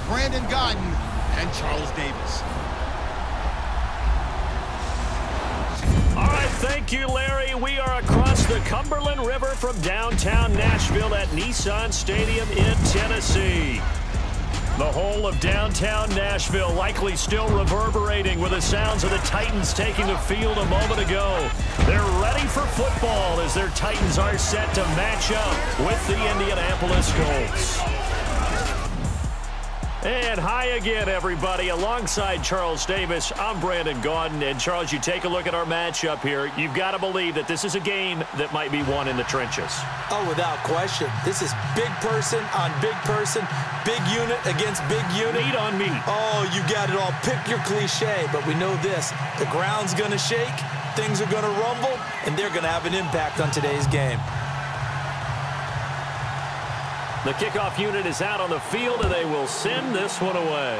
Brandon Gaudin and Charles Davis. All right, thank you, Larry. We are across the Cumberland River from downtown Nashville at Nissan Stadium in Tennessee. The whole of downtown Nashville likely still reverberating with the sounds of the Titans taking the field a moment ago. They're ready for football as their Titans are set to match up with the Indianapolis Colts. And hi again, everybody. Alongside Charles Davis, I'm Brandon Gaudin. And, Charles, you take a look at our matchup here. You've got to believe that this is a game that might be won in the trenches. Oh, without question. This is big person on big person, big unit against big unit. Meat on meat. Oh, you got it all. Pick your cliche, but we know this. The ground's going to shake, things are going to rumble, and they're going to have an impact on today's game. The kickoff unit is out on the field, and they will send this one away.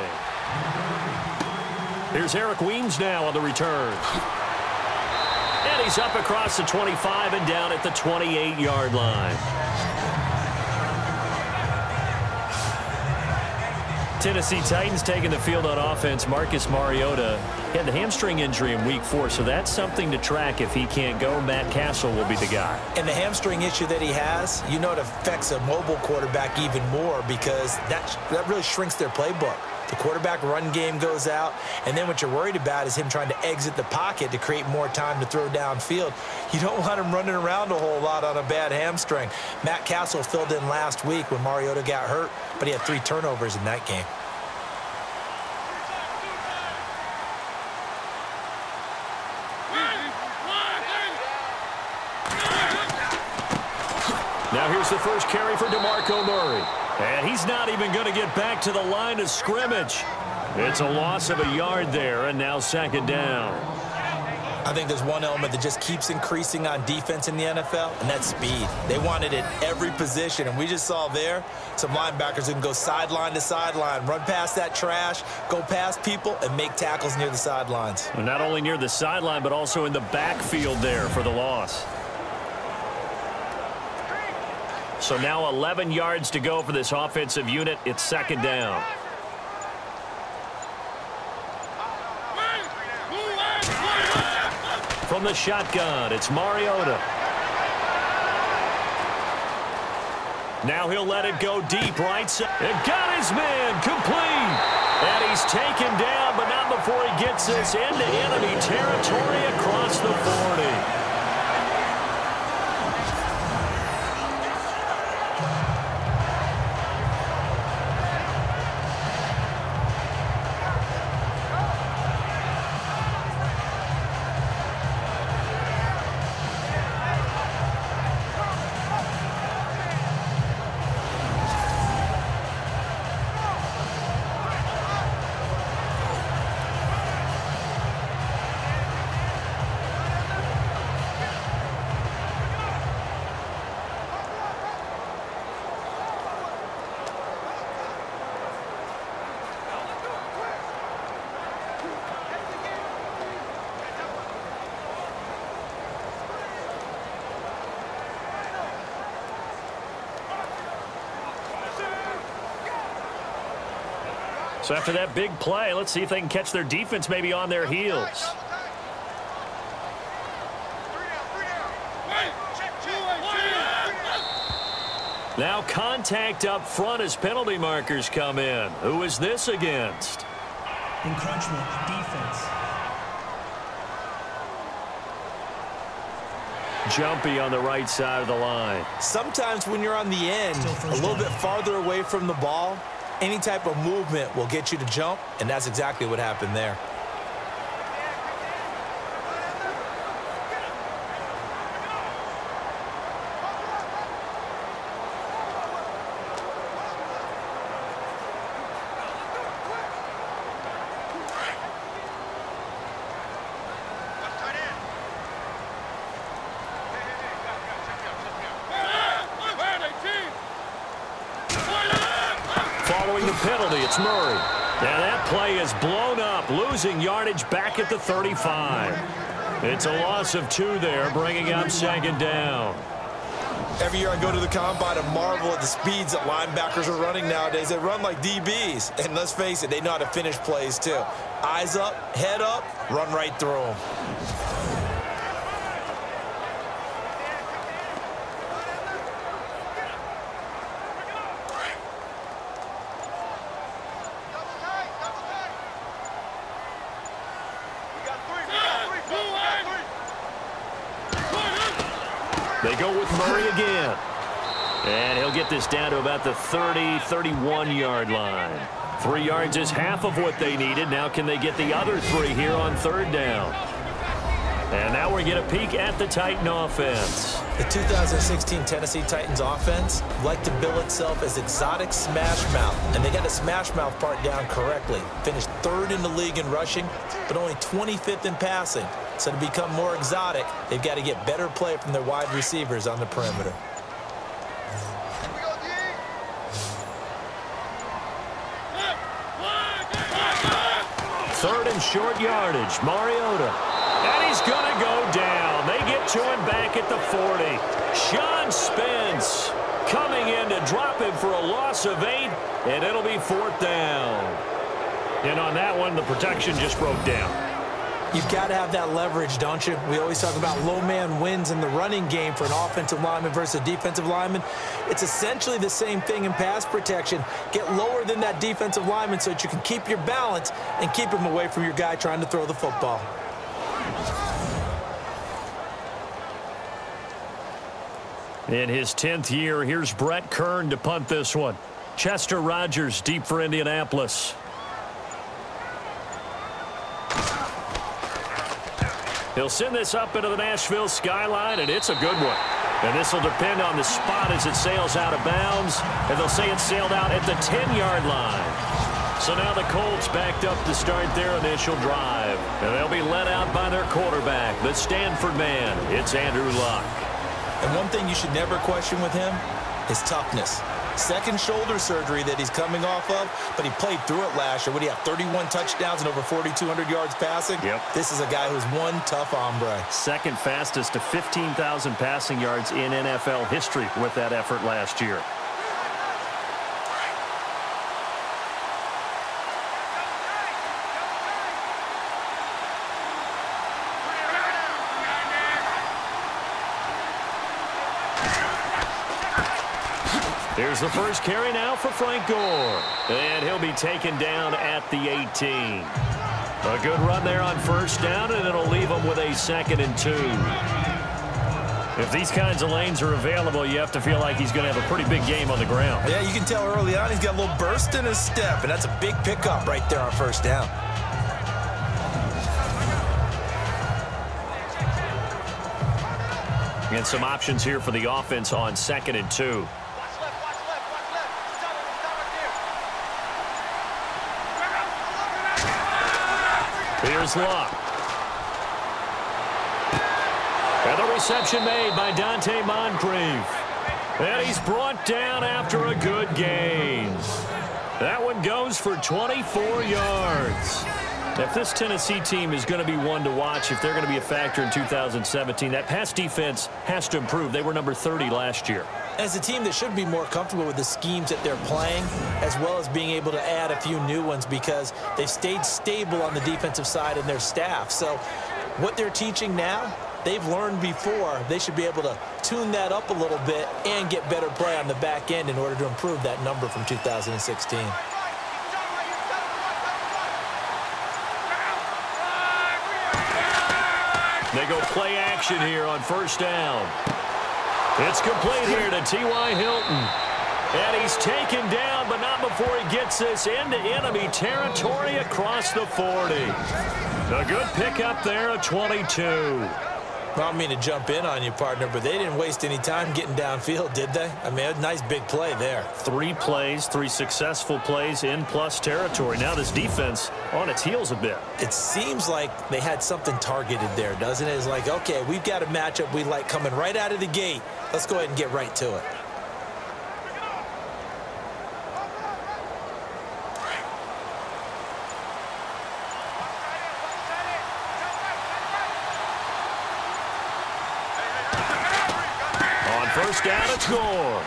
Here's Eric Weems now on the return. And he's up across the 25 and down at the 28-yard line. Tennessee Titans taking the field on offense. Marcus Mariota had the hamstring injury in Week 4, so that's something to track. If he can't go, Matt Castle will be the guy. And the hamstring issue that he has, you know, it affects a mobile quarterback even more because that really shrinks their playbook. The quarterback run game goes out, and then what you're worried about is him trying to exit the pocket to create more time to throw downfield. You don't want him running around a whole lot on a bad hamstring. Matt Castle filled in last week when Mariota got hurt, but he had 3 turnovers in that game. Now here's the first carry for DeMarco Murray. And he's not even going to get back to the line of scrimmage. It's a loss of a yard there, and now second down. I think there's one element that just keeps increasing on defense in the NFL, and that's speed. They want it at every position, and we just saw there some linebackers who can go sideline to sideline, run past that trash, go past people, and make tackles near the sidelines. And not only near the sideline, but also in the backfield there for the loss. So now 11 yards to go for this offensive unit. It's second down. From the shotgun, it's Mariota. Now he'll let it go deep right side. It got his man complete. And he's taken down, but not before he gets this into enemy territory across the 40. So after that big play, let's see if they can catch their defense maybe on their heels. Now contact up front as penalty markers come in. Who is this against? Encroachment defense. Jumpy on the right side of the line. Sometimes when you're on the end, a little bit farther away from the ball, any type of movement will get you to jump, and that's exactly what happened there. Following the penalty, it's Murray. Now that play is blown up, losing yardage back at the 35. It's a loss of 2 there, bringing up second down. Every year I go to the combine and marvel at the speeds that linebackers are running nowadays. They run like DBs. And let's face it, they know how to finish plays too. Eyes up, head up, run right through them. They go with Murray again. And he'll get this down to about the 30, 31-yard line. 3 yards is half of what they needed. Now can they get the other 3 here on 3rd down? And now we get a peek at the Titan offense. The 2016 Tennessee Titans offense liked to bill itself as exotic smash mouth, and they got the smash mouth part down correctly. Finished 3rd in the league in rushing, but only 25th in passing. So to become more exotic, they've got to get better play from their wide receivers on the perimeter. Third and short yardage, Mariota. And he's going to go down. They get to him back at the 40. Sean Spence coming in to drop him for a loss of 8, and it'll be 4th down. And on that one, the protection just broke down. You've got to have that leverage, don't you? We always talk about low man wins in the running game for an offensive lineman versus a defensive lineman. It's essentially the same thing in pass protection. Get lower than that defensive lineman so that you can keep your balance and keep him away from your guy trying to throw the football. In his 10th year, here's Brett Kern to punt this one. Chester Rogers deep for Indianapolis. He'll send this up into the Nashville skyline, and it's a good one. And this will depend on the spot as it sails out of bounds, and they'll say it sailed out at the 10-yard line. So now the Colts backed up to start their initial drive, and they'll be led out by their quarterback, the Stanford man. It's Andrew Luck. And one thing you should never question with him, his toughness. Second shoulder surgery that he's coming off of, but he played through it last year. What do you have, 31 touchdowns and over 4,200 yards passing? Yep. This is a guy who's one tough hombre. Second fastest to 15,000 passing yards in NFL history with that effort last year. Here's the first carry now for Frank Gore. And he'll be taken down at the 18. A good run there on 1st down, and it'll leave him with a 2nd and 2. If these kinds of lanes are available, you have to feel like he's going to have a pretty big game on the ground. Yeah, you can tell early on he's got a little burst in his step, and that's a big pickup right there on 1st down. And some options here for the offense on 2nd and 2. Here's Luck. And the reception made by Dante Moncrief. And he's brought down after a good gain. That one goes for 24 yards. If this Tennessee team is going to be one to watch, if they're going to be a factor in 2017, that pass defense has to improve. They were number 30 last year. As a team that should be more comfortable with the schemes that they're playing, as well as being able to add a few new ones because they've stayed stable on the defensive side in their staff. So what they're teaching now, they've learned before. They should be able to tune that up a little bit and get better play on the back end in order to improve that number from 2016. They go play action here on 1st down. It's complete here to T.Y. Hilton. And he's taken down, but not before he gets this into enemy territory across the 40. A good pickup there at 22. I don't mean to jump in on you, partner, but they didn't waste any time getting downfield, did they? I mean, a nice big play there. 3 plays, 3 successful plays in plus territory. Now this defense on its heels a bit. It seems like they had something targeted there, doesn't it? It's like, okay, we've got a matchup we like coming right out of the gate. Let's go ahead and get right to it. First down and score.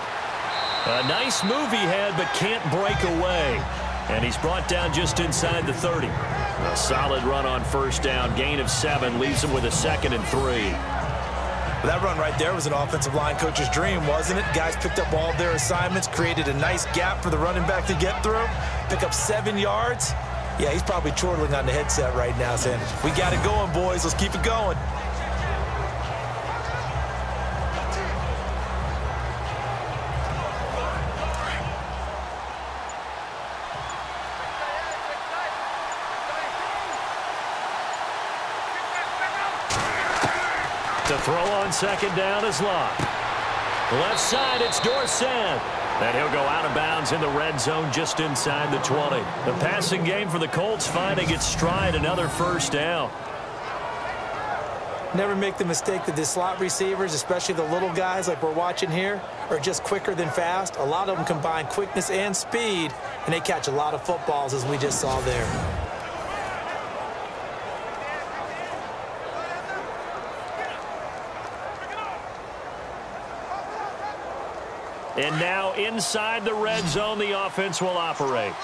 A nice move he had, but can't break away. And he's brought down just inside the 30. A solid run on first down. Gain of 7 leaves him with a 2nd and 3. That run right there was an offensive line coach's dream, wasn't it? Guys picked up all their assignments, created a nice gap for the running back to get through, pick up 7 yards. Yeah, he's probably chortling on the headset right now saying, we got it going, boys. Let's keep it going. To throw on second down is Locke. Left side, it's Dorsett. And he'll go out of bounds in the red zone just inside the 20. The passing game for the Colts finding its stride, another first down. Never make the mistake that the slot receivers, especially the little guys like we're watching here, are just quicker than fast. A lot of them combine quickness and speed, and they catch a lot of footballs, as we just saw there. And now inside the red zone, the offense will operate.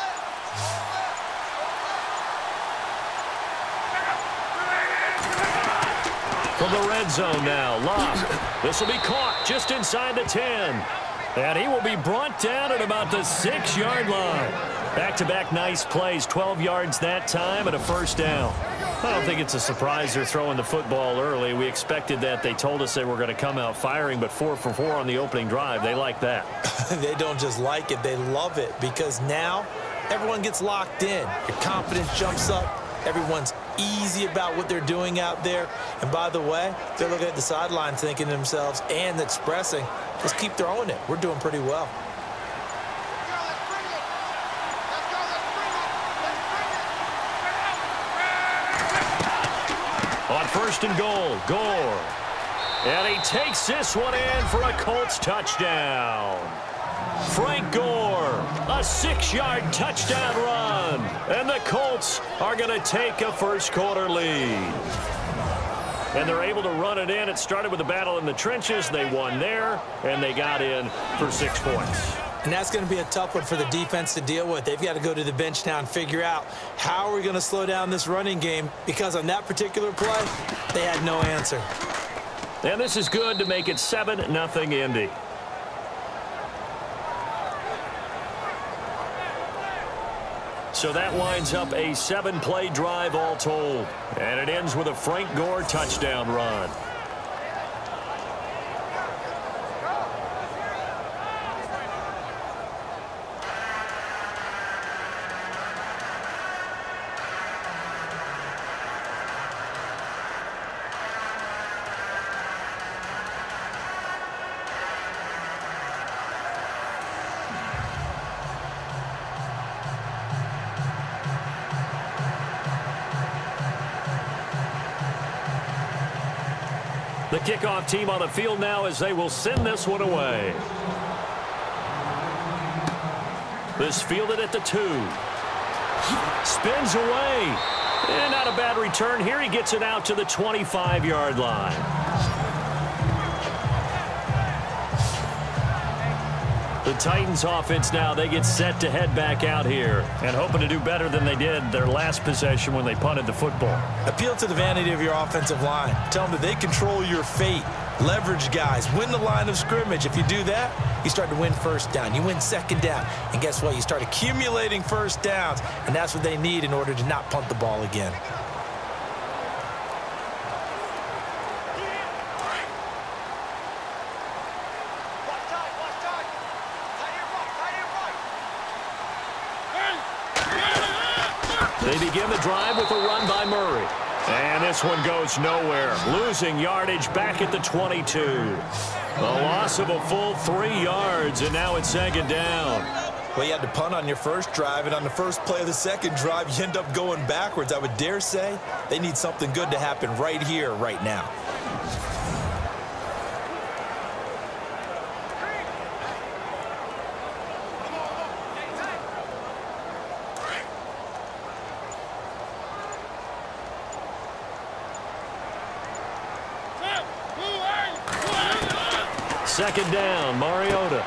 From the red zone now, Locke. This will be caught just inside the 10. And he will be brought down at about the 6-yard line. Back-to-back nice plays, 12 yards that time and a first down. I don't think it's a surprise they're throwing the football early. We expected that. They told us they were going to come out firing, but 4 for 4 on the opening drive. They like that. They don't just like it, they love it, because now everyone gets locked in. Your confidence jumps up. Everyone's easy about what they're doing out there. And by the way, they're looking at the sideline thinking to themselves and expressing, just keep throwing it. We're doing pretty well. On first and goal, Gore. And he takes this one in for a Colts touchdown. Frank Gore, a 6-yard touchdown run. And the Colts are going to take a first-quarter lead. And they're able to run it in. It started with a battle in the trenches. They won there, and they got in for 6 points. And that's going to be a tough one for the defense to deal with. They've got to go to the bench now and figure out how are we going to slow down this running game, because on that particular play, they had no answer. And this is good to make it 7-0 Indy. So that winds up a 7-play drive all told. And it ends with a Frank Gore touchdown run. The kickoff team on the field now as they will send this one away. This fielded at the 2. Spins away. And not a bad return here. He gets it out to the 25-yard line. The Titans offense now, they get set to head back out here and hoping to do better than they did their last possession when they punted the football. Appeal to the vanity of your offensive line. Tell them that they control your fate. Leverage guys. Win the line of scrimmage. If you do that, you start to win first down. You win second down. And guess what? You start accumulating first downs. And that's what they need in order to not punt the ball again. They begin the drive with a run by Murray. And this one goes nowhere. Losing yardage back at the 22. A loss of a full 3 yards, and now it's second down. Well, you had to punt on your first drive, and on the first play of the second drive, you end up going backwards. I would dare say they need something good to happen right here, right now. second down, Mariota.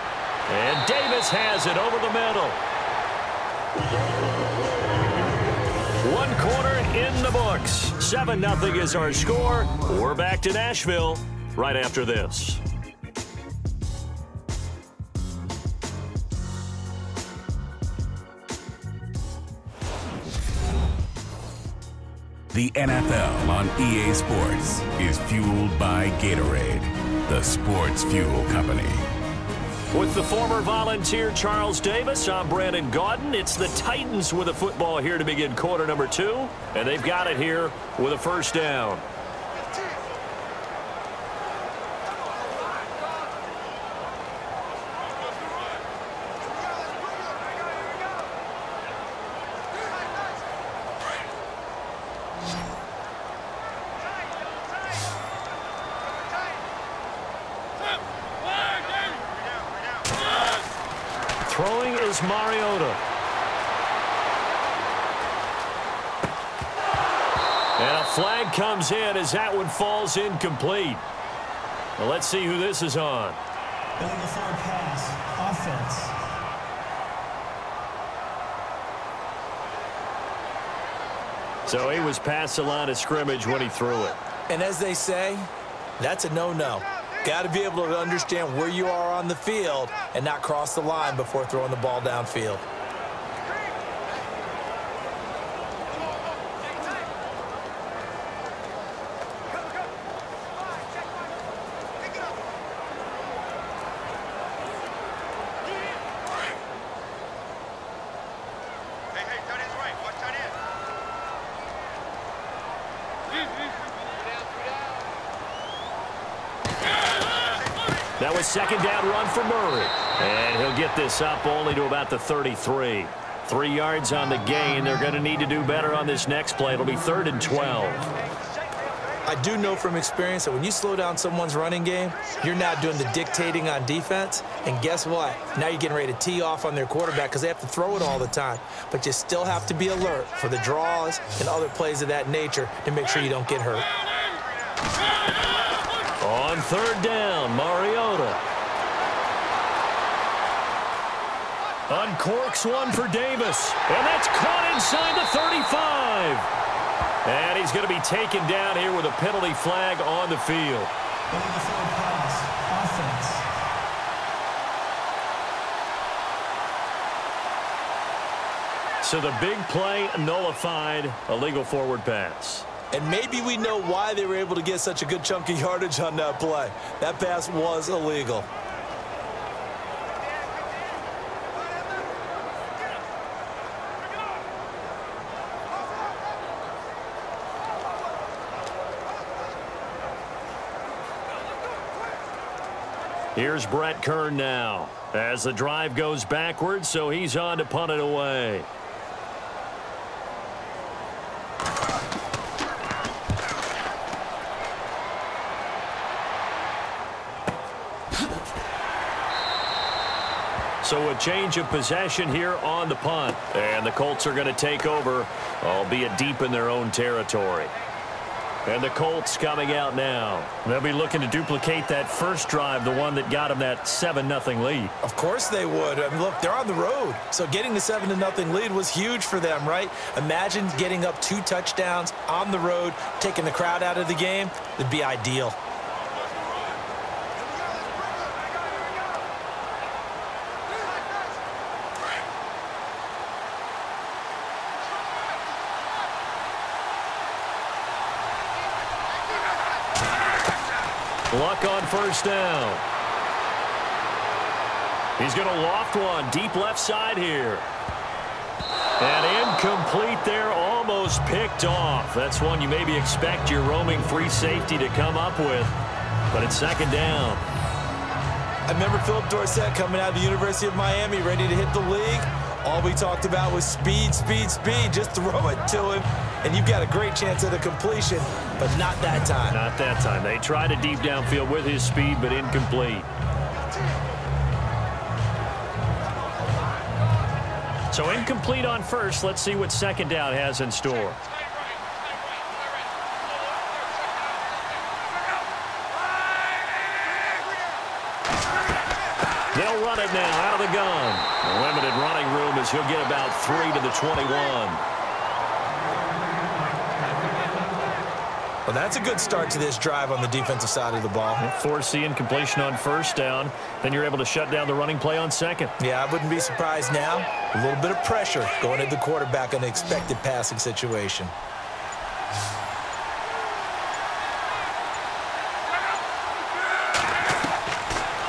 And Davis has it over the middle. One quarter in the books. 7-0 is our score. We're back to Nashville right after this. The NFL on EA Sports is fueled by Gatorade, the sports fuel company. With the former Volunteer Charles Davis, I'm Brandon Gaudin. It's the Titans with a football here to begin quarter number 2, and they've got it here with a first down. Throwing is Mariota. And a flag comes in as that one falls incomplete. Well, let's see who this is on. Illegal forward pass. Offense. So he was past the line of scrimmage when he threw it. And as they say, that's a no-no. Got to be able to understand where you are on the field and not cross the line before throwing the ball downfield. That was second down run for Murray. And he'll get this up only to about the 33. 3 yards on the gain. They're going to need to do better on this next play. It'll be 3rd and 12. I do know from experience that when you slow down someone's running game, you're now doing the dictating on defense. And guess what? Now you're getting ready to tee off on their quarterback because they have to throw it all the time. But you still have to be alert for the draws and other plays of that nature to make sure you don't get hurt. On 3rd down, Mariota. Uncorks one for Davis. And that's caught inside the 35. And he's going to be taken down here with a penalty flag on the field. Illegal forward pass. Offense. So the big play nullified, a legal forward pass. And maybe we know why they were able to get such a good chunk of yardage on that play. That pass was illegal. Here's Brett Kern now as the drive goes backwards, so he's on to punt it away. So a change of possession here on the punt. And the Colts are going to take over, albeit deep in their own territory. And the Colts coming out now. They'll be looking to duplicate that first drive, the one that got them that 7-0 lead. Of course they would. I mean, look, they're on the road. So getting the 7-0 lead was huge for them, right? Imagine getting up 2 touchdowns on the road, taking the crowd out of the game. It'd be ideal. Luck on first down. He's going to loft one deep left side here. And incomplete there, almost picked off. That's one you maybe expect your roaming free safety to come up with. But it's second down. I remember Philip Dorsett coming out of the University of Miami ready to hit the league. All we talked about was speed, speed, speed. Just throw it to him, and you've got a great chance at a completion, but not that time. Not that time. They tried a deep downfield with his speed, but incomplete. So incomplete on first. Let's see what second down has in store. run it now out of the gun. Limited running room as he'll get about 3 to the 21. Well, that's a good start to this drive on the defensive side of the ball. Force the incompletion on first down. Then you're able to shut down the running play on second. Yeah, I wouldn't be surprised now. A little bit of pressure going at the quarterback on an expected passing situation.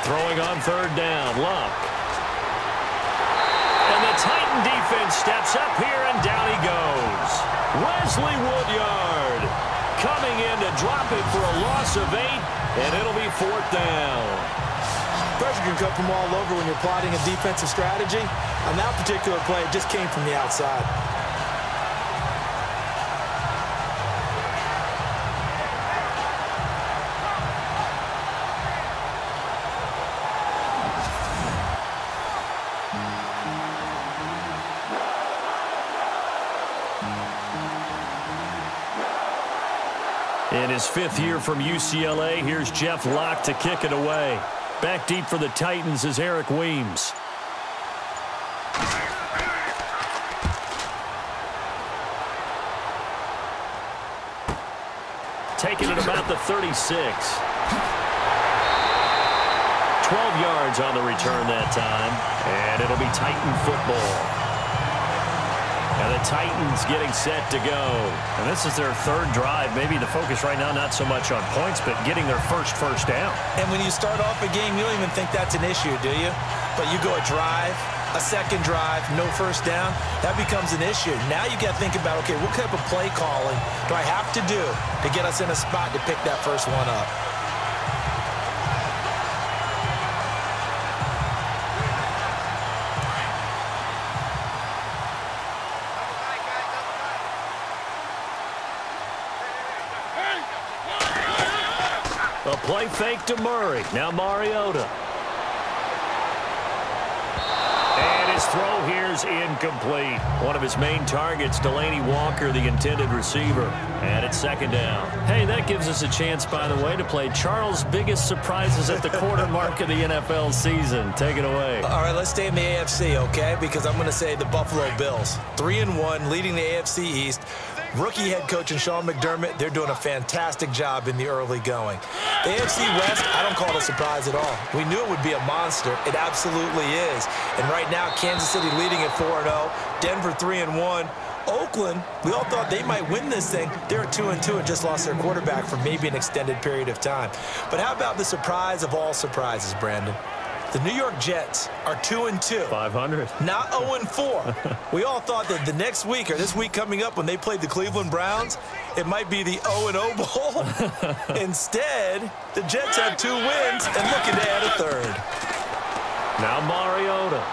Throwing on third down, Luck. And the Titan defense steps up here, and down he goes. Wesley Woodyard coming in to drop it for a loss of 8, and it'll be 4th down. Pressure can come from all over when you're plotting a defensive strategy. On that particular play, it just came from the outside. In his 5th year from UCLA, here's Jeff Locke to kick it away. Back deep for the Titans is Eric Weems. Taking it about the 36. 12 yards on the return that time, and it'll be Titan football. And the Titans getting set to go. And this is their 3rd drive. Maybe the focus right now, not so much on points, but getting their first down. And when you start off a game, you don't even think that's an issue, do you? But you go a drive, a second drive, no first down, that becomes an issue. Now you got to think about, okay, what type of play calling do I have to do to get us in a spot to pick that first one up? A play fake to Murray. Now Mariota. And his throw here's incomplete. One of his main targets, Delaney Walker, the intended receiver. And it's 2nd down. Hey, that gives us a chance, by the way, to play Charles' biggest surprises at the quarter mark of the NFL season. Take it away. All right, let's stay in the AFC, okay? Because I'm going to say the Buffalo Bills. 3-1, leading the AFC East. Rookie head coach and Sean McDermott, they're doing a fantastic job in the early going. The AFC West, I don't call it a surprise at all. We knew it would be a monster. It absolutely is. And right now, Kansas City leading at 4-0, Denver 3-1. Oakland, we all thought they might win this thing. They're at 2-2 and just lost their quarterback for maybe an extended period of time. But how about the surprise of all surprises, Brandon? The New York Jets are 2-2. 500. Not 0-4. We all thought that the next week or this week coming up when they played the Cleveland Browns, it might be the 0-0 Bowl. Instead, the Jets have 2 wins and looking to add a 3rd. Now Mariota.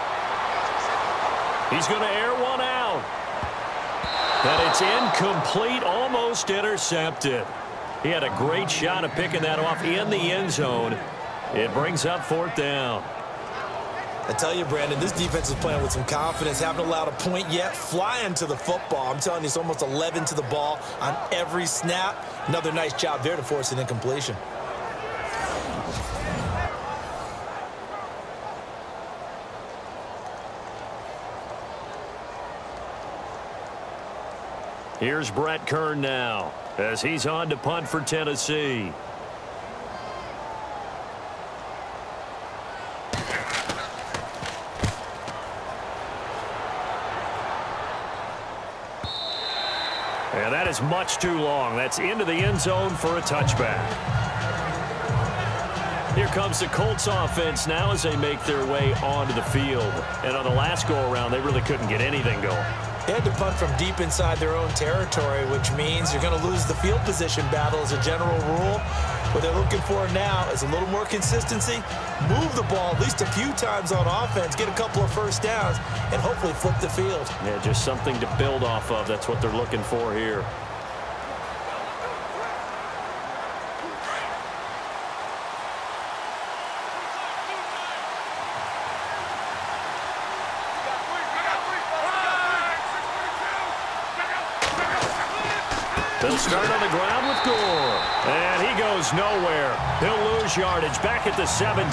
He's going to air one out. And it's incomplete, almost intercepted. He had a great shot at picking that off in the end zone. It brings up 4th down. I tell you, Brandon, this defense is playing with some confidence. Haven't allowed a point yet. Flying to the football. I'm telling you, it's almost 11 to the ball on every snap. Another nice job there to force an incompletion. Here's Brett Kern now as he's on to punt for Tennessee. And that is much too long. That's into the end zone for a touchback. Here comes the Colts offense now as they make their way onto the field. And on the last go-around, they really couldn't get anything going. They had to punt from deep inside their own territory, which means you're going to lose the field position battle as a general rule. What they're looking for now is a little more consistency, move the ball at least a few times on offense, get a couple of first downs, and hopefully flip the field. Yeah, just something to build off of. That's what they're looking for here. They'll start on the ground with Gore. And he goes nowhere. He'll lose yardage back at the 17.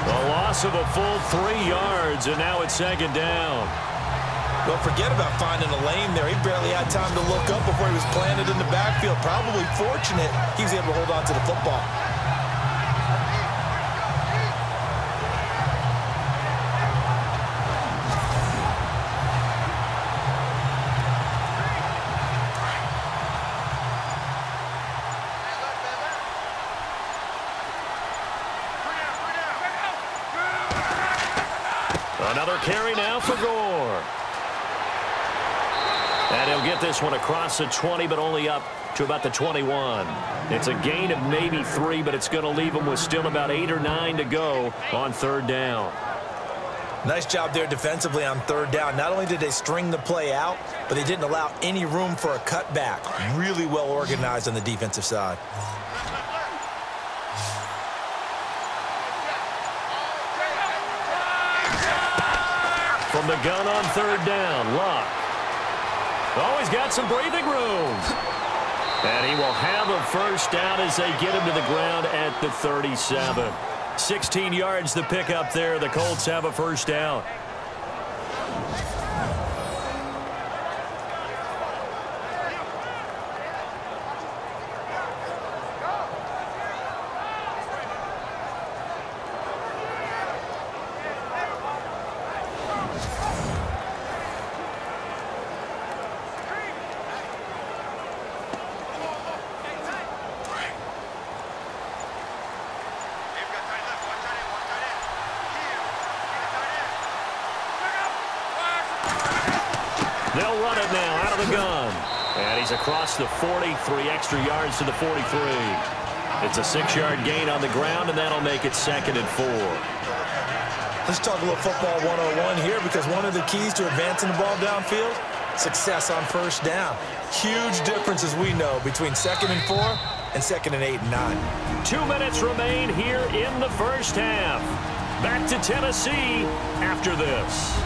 A loss of a full 3 yards, and now it's second down. Don't forget about finding a lane there. He barely had time to look up before he was planted in the backfield. Probably fortunate he was able to hold on to the football. Another carry now for Gore. And he'll get this one across the 20, but only up to about the 21. It's a gain of maybe 3, but it's going to leave him with still about 8 or 9 to go on third down. Nice job there defensively on third down. Not only did they string the play out, but they didn't allow any room for a cutback. Really well organized on the defensive side. From the gun on third down, Luck. Oh, he's got some breathing room. And he will have a first down as they get him to the ground at the 37. 16 yards to pick up there. The Colts have a first down. They'll run it now out of the gun. And he's across the 40, 3 extra yards to the 43. It's a 6-yard gain on the ground, and that'll make it 2nd and 4. Let's talk a little football 101 here, because one of the keys to advancing the ball downfield, success on first down. Huge difference, as we know, between 2nd and 4 and 2nd and 8 and 9. 2 minutes remain here in the first half. Back to Tennessee after this.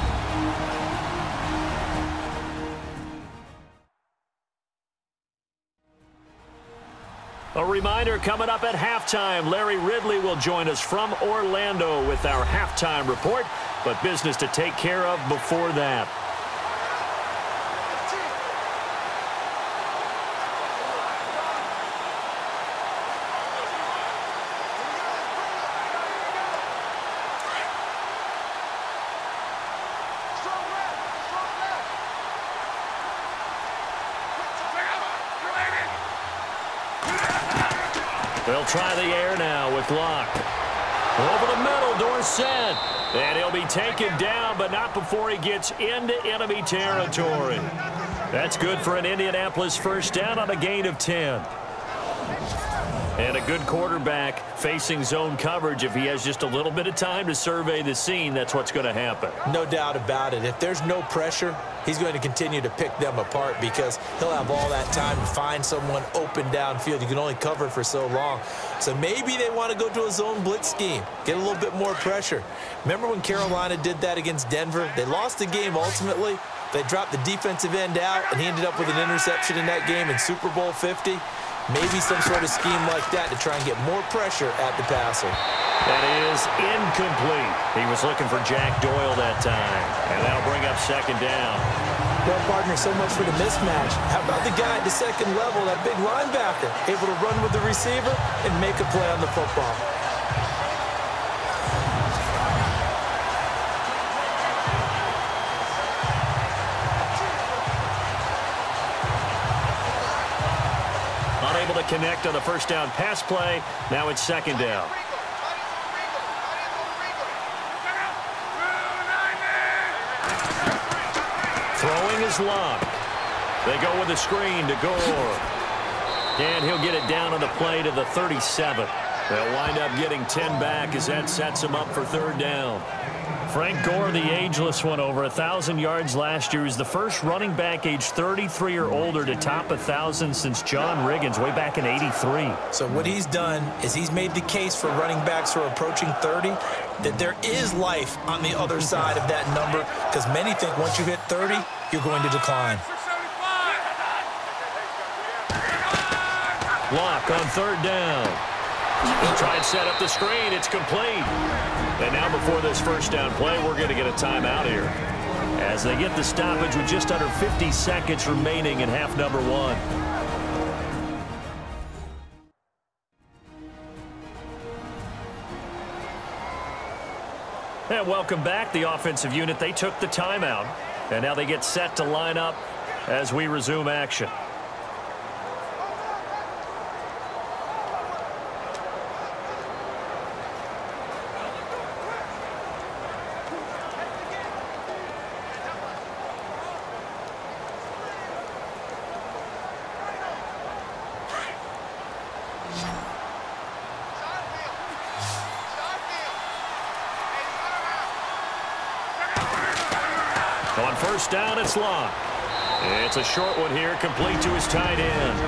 A reminder, coming up at halftime, Larry Ridley will join us from Orlando with our halftime report, but business to take care of before that. They'll try the air now with Luck. Over the middle, Dorsett. And he'll be taken down, but not before he gets into enemy territory. That's good for an Indianapolis first down on a gain of 10. And a good quarterback facing zone coverage. If he has just a little bit of time to survey the scene, that's what's going to happen. No doubt about it. If there's no pressure, he's going to continue to pick them apart because he'll have all that time to find someone open downfield. You can only cover for so long. So maybe they want to go to a zone blitz scheme, get a little bit more pressure. Remember when Carolina did that against Denver? They lost the game ultimately. They dropped the defensive end out, and he ended up with an interception in that game in Super Bowl 50. Maybe some sort of scheme like that to try and get more pressure at the passer. That is incomplete. He was looking for Jack Doyle that time, and that'll bring up second down. Well, partner, so much for the mismatch. How about the guy at the second level, that big linebacker, able to run with the receiver and make a play on the football? Unable to connect on the first down pass play. Now it's second down. Throwing is Luck. They go with a screen to Gore. And he'll get it down on the play to the 37. They'll wind up getting 10 back as that sets him up for third down. Frank Gore, the ageless one, over 1,000 yards last year. He's the first running back age 33 or older to top 1,000 since John Riggins way back in '83. So what he's done is he's made the case for running backs who are approaching 30 that there is life on the other side of that number, because many think once you hit 30, you're going to decline. Luck on third down. He'll try and set up the screen. It's complete. And now before this first down play, we're going to get a timeout here, as they get the stoppage with just under 50 seconds remaining in half number one. And welcome back. The offensive unit, they took the timeout, and now they get set to line up as we resume action. On first down, it's Locke. It's a short one here, complete to his tight end.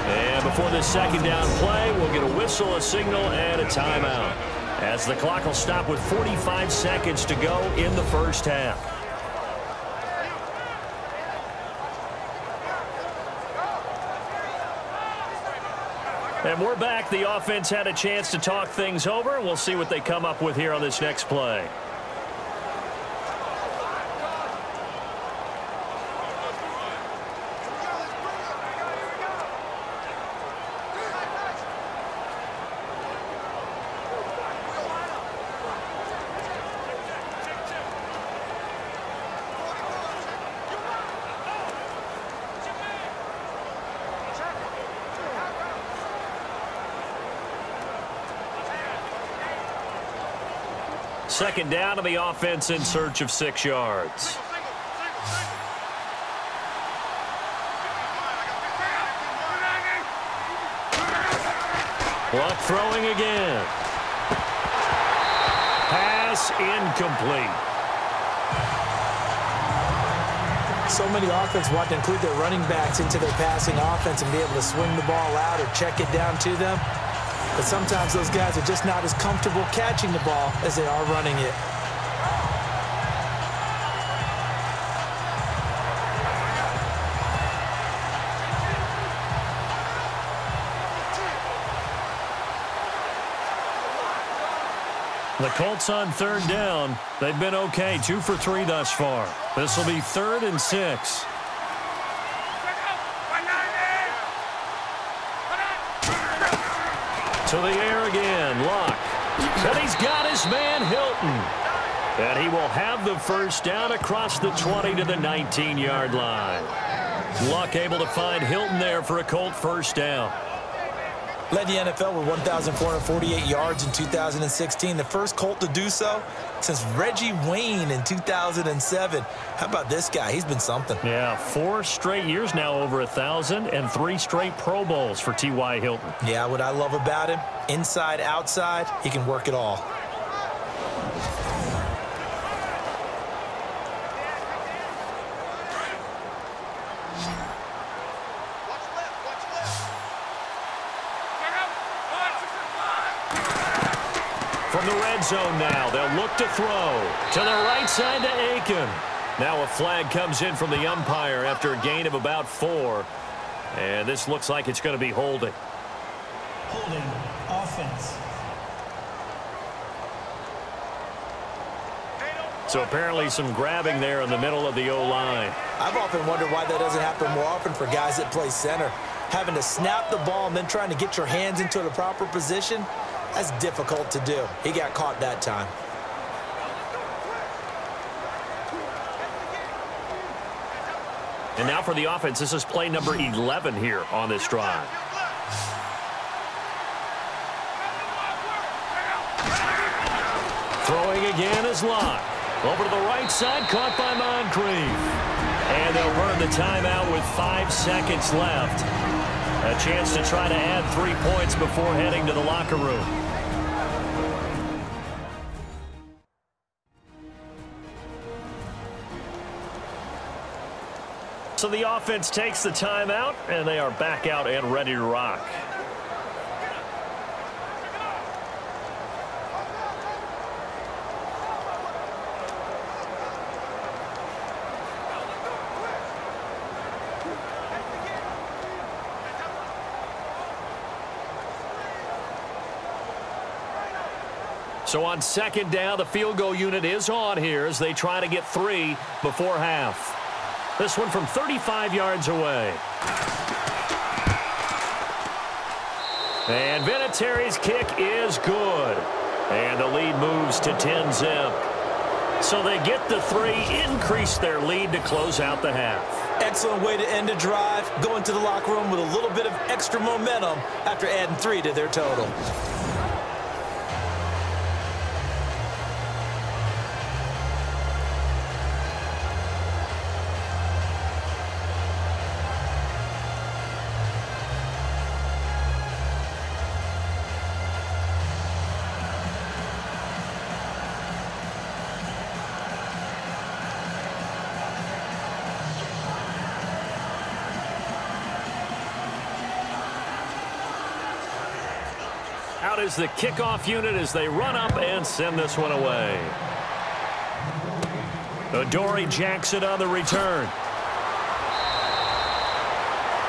And before this second down play, we'll get a whistle, a signal, and a timeout, as the clock will stop with 45 seconds to go in the first half. And we're back. The offense had a chance to talk things over. We'll see what they come up with here on this next play. Second down to the offense in search of 6 yards. Luck throwing again. Pass incomplete. So many offenses want to include their running backs into their passing offense and be able to swing the ball out or check it down to them. But sometimes those guys are just not as comfortable catching the ball as they are running it. The Colts on third down. They've been okay, 2 for 3 thus far. This will be 3rd and 6. To the air again, Locke. And he's got his man, Hilton. And he will have the first down across the 20 to the 19-yard line. Luck able to find Hilton there for a Colt first down. Led the NFL with 1,448 yards in 2016. The first Colt to do so since Reggie Wayne in 2007. How about this guy? He's been something. Yeah, 4 straight years now over 1,000 and 3 straight Pro Bowls for T.Y. Hilton. Yeah, what I love about him, inside, outside, he can work it all. From the red zone now, they'll look to throw. To the right side to Aiken. Now a flag comes in from the umpire after a gain of about 4. And this looks like it's going to be holding. Holding, offense. So apparently some grabbing there in the middle of the O-line. I've often wondered why that doesn't happen more often for guys that play center. Having to snap the ball and then trying to get your hands into the proper position, that's difficult to do. He got caught that time. And now for the offense, this is play number 11 here on this drive. Throwing again is Locke. Over to the right side, caught by Moncrief. And they'll burn the timeout with 5 seconds left. A chance to try to add 3 points before heading to the locker room. So the offense takes the timeout, and they are back out and ready to rock. So on second down, the field goal unit is on here as they try to get 3 before half. This one from 35 yards away. And Vinatieri's kick is good. And the lead moves to 10-zip. So they get the 3, increase their lead to close out the half. Excellent way to end a drive. Go into the locker room with a little bit of extra momentum after adding 3 to their total. Out is the kickoff unit as they run up and send this one away. Adoree Jackson on the return.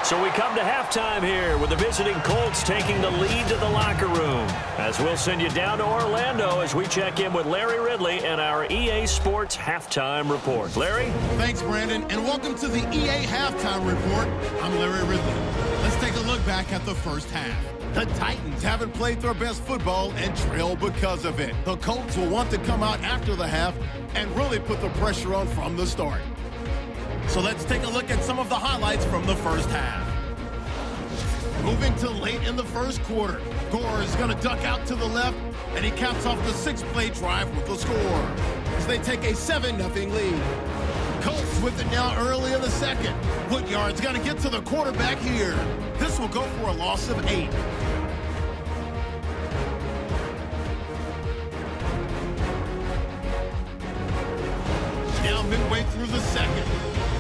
So we come to halftime here with the visiting Colts taking the lead to the locker room. As we'll send you down to Orlando as we check in with Larry Ridley and our EA Sports Halftime Report. Larry? Thanks, Brandon, and welcome to the EA Halftime Report. I'm Larry Ridley. Let's take a look back at the first half. The Titans haven't played their best football and trail because of it. The Colts will want to come out after the half and really put the pressure on from the start. So let's take a look at some of the highlights from the first half. Moving to late in the first quarter, Gore is going to duck out to the left, and he caps off the 6-play drive with the score as they take a 7-0 lead. Colts with it now early in the second. Woodyard's got to get to the quarterback here. This will go for a loss of 8. Now midway through the second.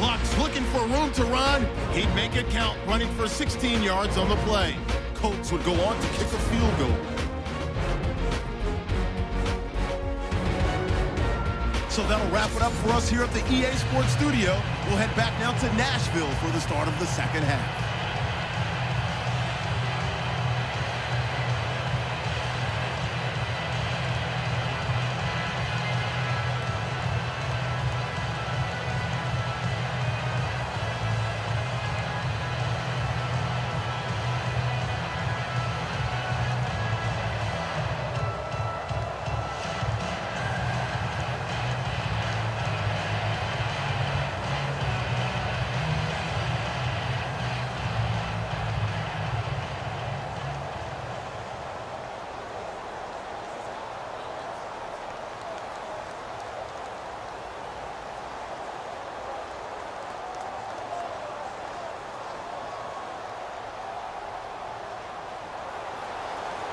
Luck's looking for room to run. He'd make it count, running for 16 yards on the play. Colts would go on to kick a field goal. So that'll wrap it up for us here at the EA Sports Studio. We'll head back now to Nashville for the start of the second half.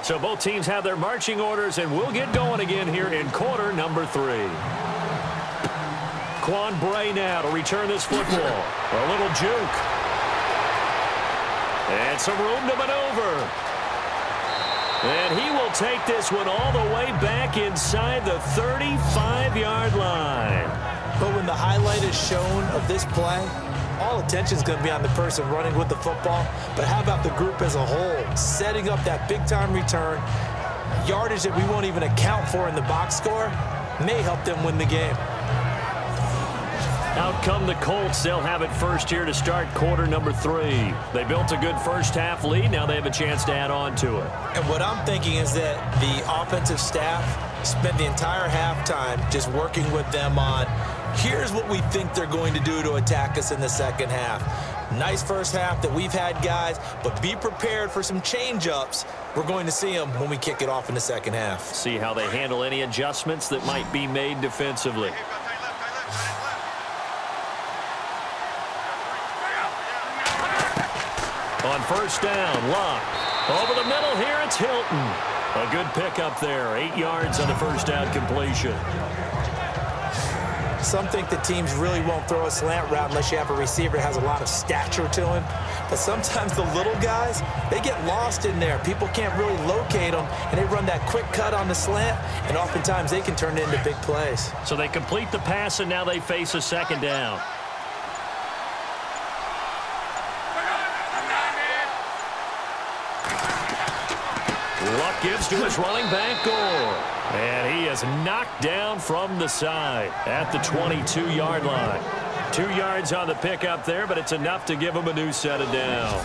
So both teams have their marching orders, and we'll get going again here in quarter number 3. Quan Bray now to return this football. A little juke. And some room to maneuver. And he will take this one all the way back inside the 35-yard line. But when the highlight is shown of this play, all attention is going to be on the person running with the football. But how about the group as a whole? Setting up that big-time return, yardage that we won't even account for in the box score, may help them win the game. Out come the Colts. They'll have it first here to start quarter number 3. They built a good first-half lead. Now they have a chance to add on to it. And what I'm thinking is that the offensive staff spent the entire halftime just working with them on, here's what we think they're going to do to attack us in the second half. Nice first half that we've had, guys, but be prepared for some change-ups. We're going to see them when we kick it off in the second half. See how they handle any adjustments that might be made defensively. On first down, Luck. Over the middle here, it's Hilton. A good pickup there. 8 yards on the first down completion. Some think the teams really won't throw a slant route unless you have a receiver that has a lot of stature to him. But sometimes the little guys, they get lost in there. People can't really locate them, and they run that quick cut on the slant, and oftentimes they can turn it into big plays. So they complete the pass, and now they face a second down. Luck gives to his running back, Gore. And he is knocked down from the side at the 22-yard line. 2 yards on the pickup there, but it's enough to give him a new set of downs.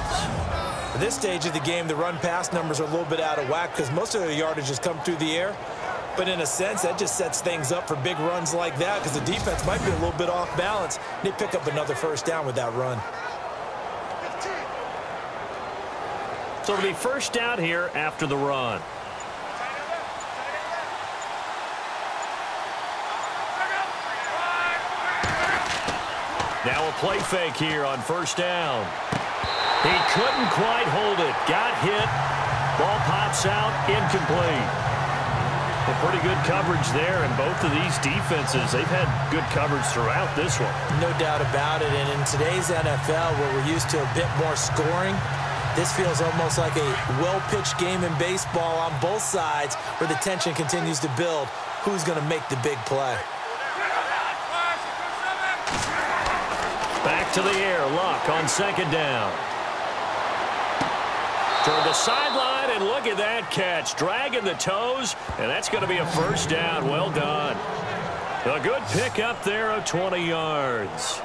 At this stage of the game, the run-pass numbers are a little bit out of whack because most of their yardage has come through the air. But in a sense, that just sets things up for big runs like that because the defense might be a little bit off balance. They pick up another first down with that run. So it'll be first down here after the run. Now a play fake here on first down. He couldn't quite hold it. Got hit. Ball pops out. Incomplete. Well, pretty good coverage there, and both of these defenses, they've had good coverage throughout this one. No doubt about it, and in today's NFL, where we're used to a bit more scoring, this feels almost like a well-pitched game in baseball on both sides where the tension continues to build. Who's going to make the big play? Back to the air. Luck on second down. Toward the sideline, and look at that catch. Dragging the toes, and that's going to be a first down. Well done. A good pickup there of 20 yards.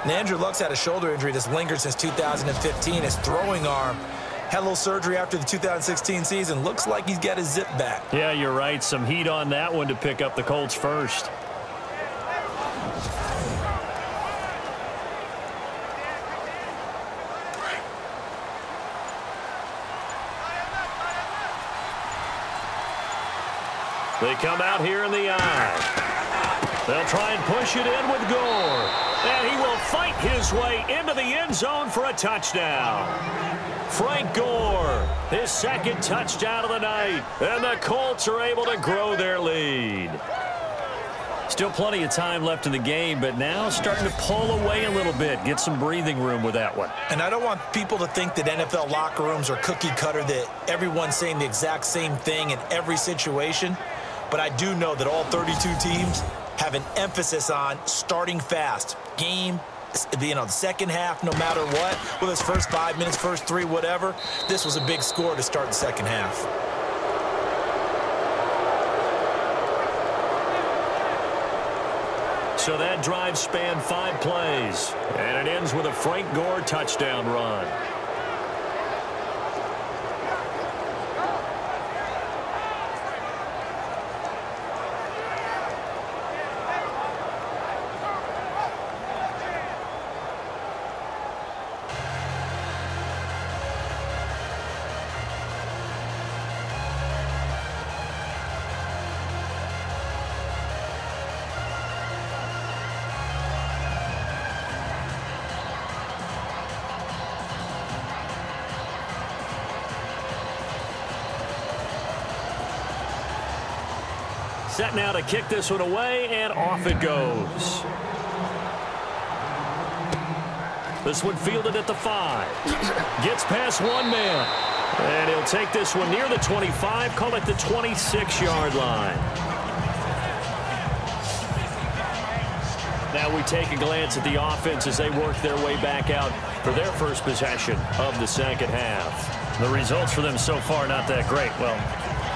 Nanjiroh Luck's had a shoulder injury that's lingered since 2015. His throwing arm had a little surgery after the 2016 season. Looks like he's got his zip back. Yeah, you're right. Some heat on that one to pick up the Colts first. They come out here in the eye. They'll try and push it in with Gore. And he will fight his way into the end zone for a touchdown. Frank Gore, his second touchdown of the night. And the Colts are able to grow their lead. Still plenty of time left in the game, but now starting to pull away a little bit. Get some breathing room with that one. And I don't want people to think that NFL locker rooms are cookie cutter, that everyone's saying the exact same thing in every situation. But I do know that all 32 teams have an emphasis on starting fast. Game, the second half, no matter what, whether it's first 5 minutes, first 3, whatever, this was a big score to start the second half. So that drive spanned 5 plays, and it ends with a Frank Gore touchdown run. Set now to kick this one away, and off it goes. This one fielded at the 5. Gets past one man. And he'll take this one near the 25, call it the 26-yard line. Now we take a glance at the offense as they work their way back out for their first possession of the second half. The results for them so far not that great. Well,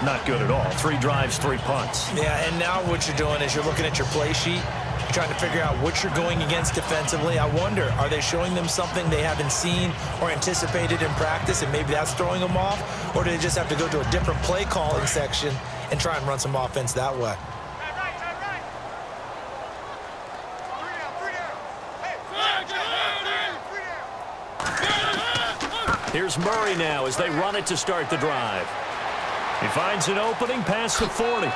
not good at all. 3 drives, 3 punts. Yeah, and now what you're doing is you're looking at your play sheet. You're trying to figure out what you're going against defensively. I wonder, are they showing them something they haven't seen or anticipated in practice, and maybe that's throwing them off? Or do they just have to go to a different play calling section and try and run some offense that way? Here's Murray now as they run it to start the drive. He finds an opening past the 40.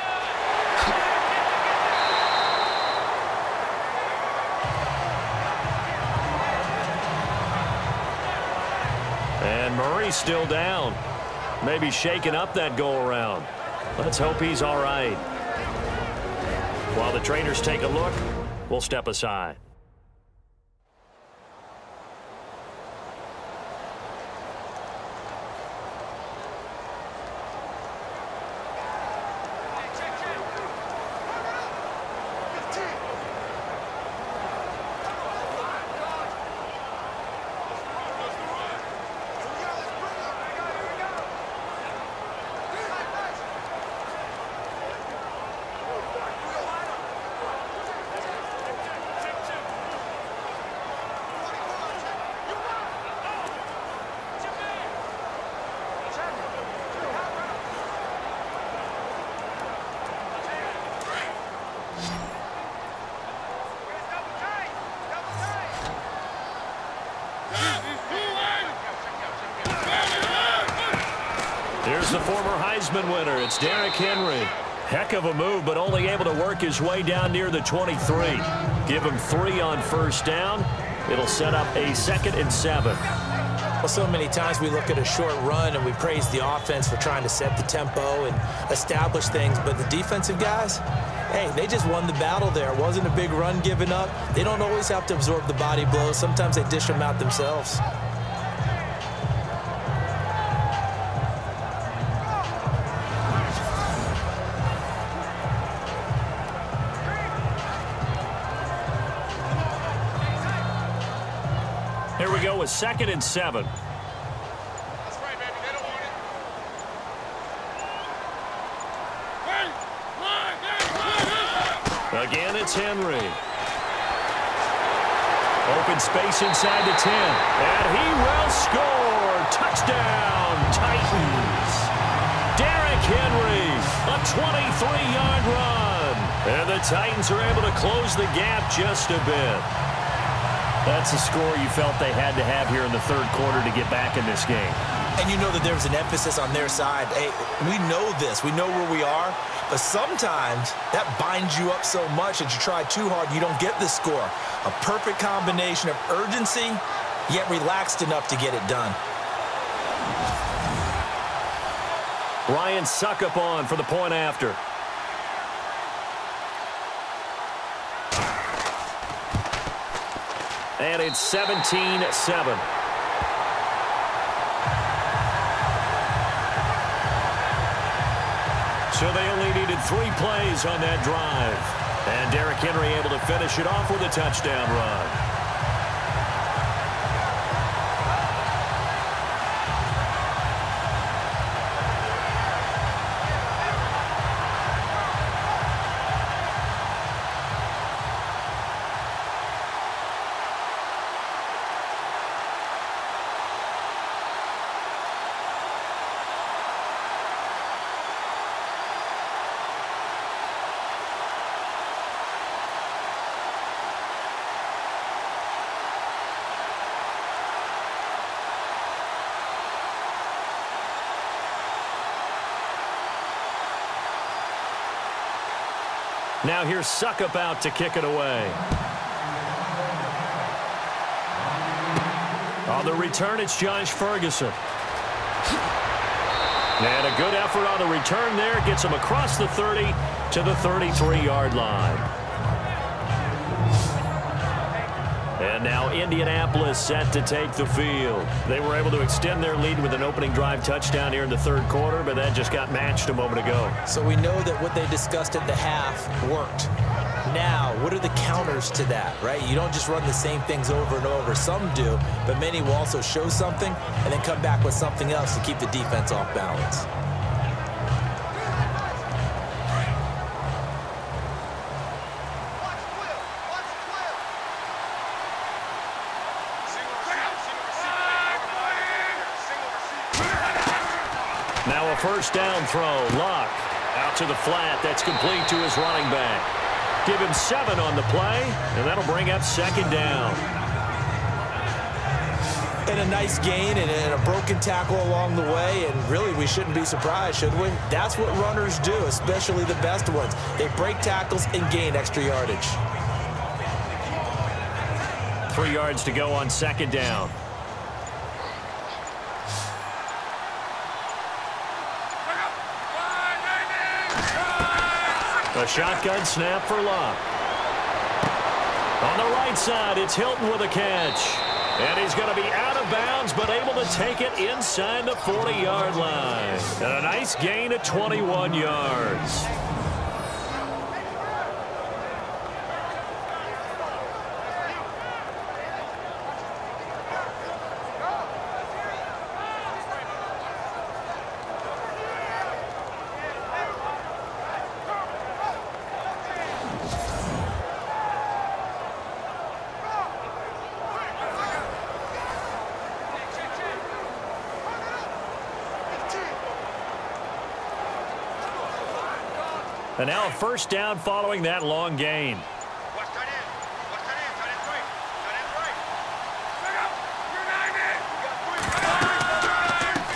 And Murray's still down. Maybe shaking up that go-around. Let's hope he's all right. While the trainers take a look, we'll step aside. Here's the former Heisman winner. It's Derrick Henry. Heck of a move, but only able to work his way down near the 23. Give him 3 on first down. It'll set up a 2nd and 7. Well, so many times we look at a short run and we praise the offense for trying to set the tempo and establish things, but the defensive guys, hey, they just won the battle there. It wasn't a big run given up. They don't always have to absorb the body blows. Sometimes they dish them out themselves. Here we go with 2nd and 7. That's right, baby. They don't want it. Again, it's Henry. Open space inside the 10. And he will score. Touchdown, Titans. Derrick Henry, a 23-yard run. And the Titans are able to close the gap just a bit. That's a score you felt they had to have here in the 3rd quarter to get back in this game. And you know that there's an emphasis on their side. Hey, we know this. We know where we are. But sometimes that binds you up so much that you try too hard, you don't get the score. A perfect combination of urgency, yet relaxed enough to get it done. Ryan Suckup on for the point after. And it's 17-7. So they only needed 3 plays on that drive. And Derrick Henry able to finish it off with a touchdown run. Now here's Suckup out to kick it away. On the return, it's Josh Ferguson. And a good effort on the return there. Gets him across the 30 to the 33-yard line. And now Indianapolis set to take the field. They were able to extend their lead with an opening drive touchdown here in the 3rd quarter, but that just got matched a moment ago. So we know that what they discussed at the half worked. Now, what are the counters to that, right? You don't just run the same things over and over. Some do, but many will also show something and then come back with something else to keep the defense off balance. Now a first down throw. Luck out to the flat. That's complete to his running back. Give him 7 on the play, and that'll bring up 2nd down. And a nice gain and a broken tackle along the way, and really we shouldn't be surprised, should we? That's what runners do, especially the best ones. They break tackles and gain extra yardage. 3 yards to go on 2nd down. A shotgun snap for Luck. On the right side, it's Hilton with a catch. And he's going to be out of bounds, but able to take it inside the 40-yard line. And a nice gain of 21 yards. And now a first down following that long gain. Watch tight end. Watch tight end. Tight end right. Tight end right.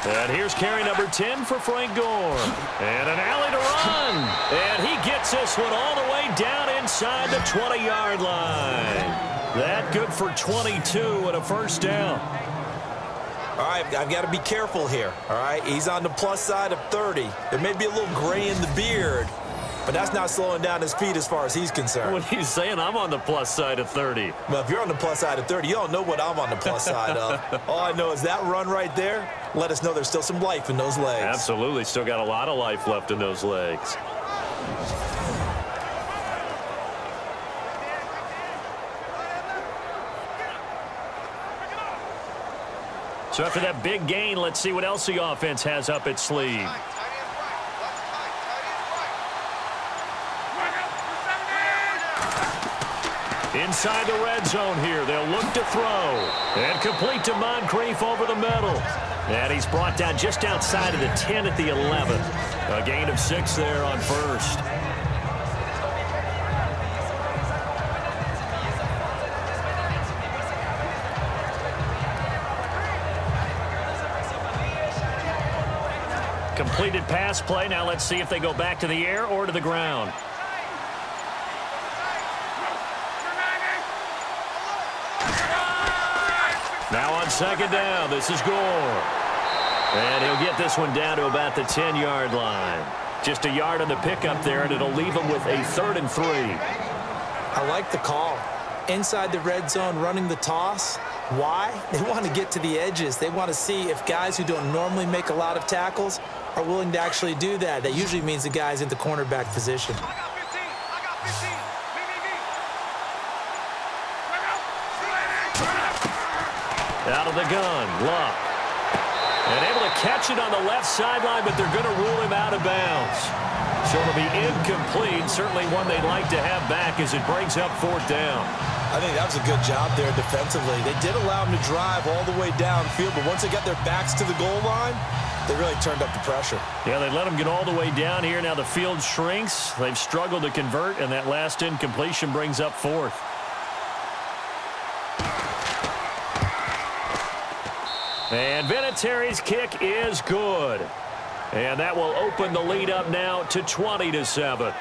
And here's carry number 10 for Frank Gore. And an alley to run. And he gets this one all the way down inside the 20-yard line. That good for 22 and a first down. All right, I've got to be careful here, all right? He's on the plus side of 30. There may be a little gray in the beard, but that's not slowing down his feet as far as he's concerned. What he's saying, I'm on the plus side of 30. Well, if you're on the plus side of 30, you don't know what I'm on the plus side of. All I know is that run right there, let us know there's still some life in those legs. Absolutely, still got a lot of life left in those legs. So after that big gain, let's see what else the offense has up its sleeve. Inside the red zone here, they'll look to throw. And complete to Moncrief over the middle. And he's brought down just outside of the 10 at the 11. A gain of 6 there on first. Completed pass play. Now let's see if they go back to the air or to the ground. Now on second down, this is Gore. And he'll get this one down to about the 10-yard line. Just a yard on the pickup there, and it'll leave him with a 3rd and 3. I like the call. Inside the red zone, running the toss. Why? They want to get to the edges. They want to see if guys who don't normally make a lot of tackles are willing to actually do that. That usually means the guy's in the cornerback position. Out of the gun, Luck. And able to catch it on the left sideline, but they're going to rule him out of bounds. So it'll be incomplete. Certainly one they'd like to have back as it brings up 4th down. I think that was a good job there defensively. They did allow him to drive all the way downfield, but once they got their backs to the goal line, they really turned up the pressure. Yeah, they let him get all the way down here. Now the field shrinks. They've struggled to convert, and that last incompletion brings up 4th. And Vinatieri's kick is good. And that will open the lead up now to 20-7.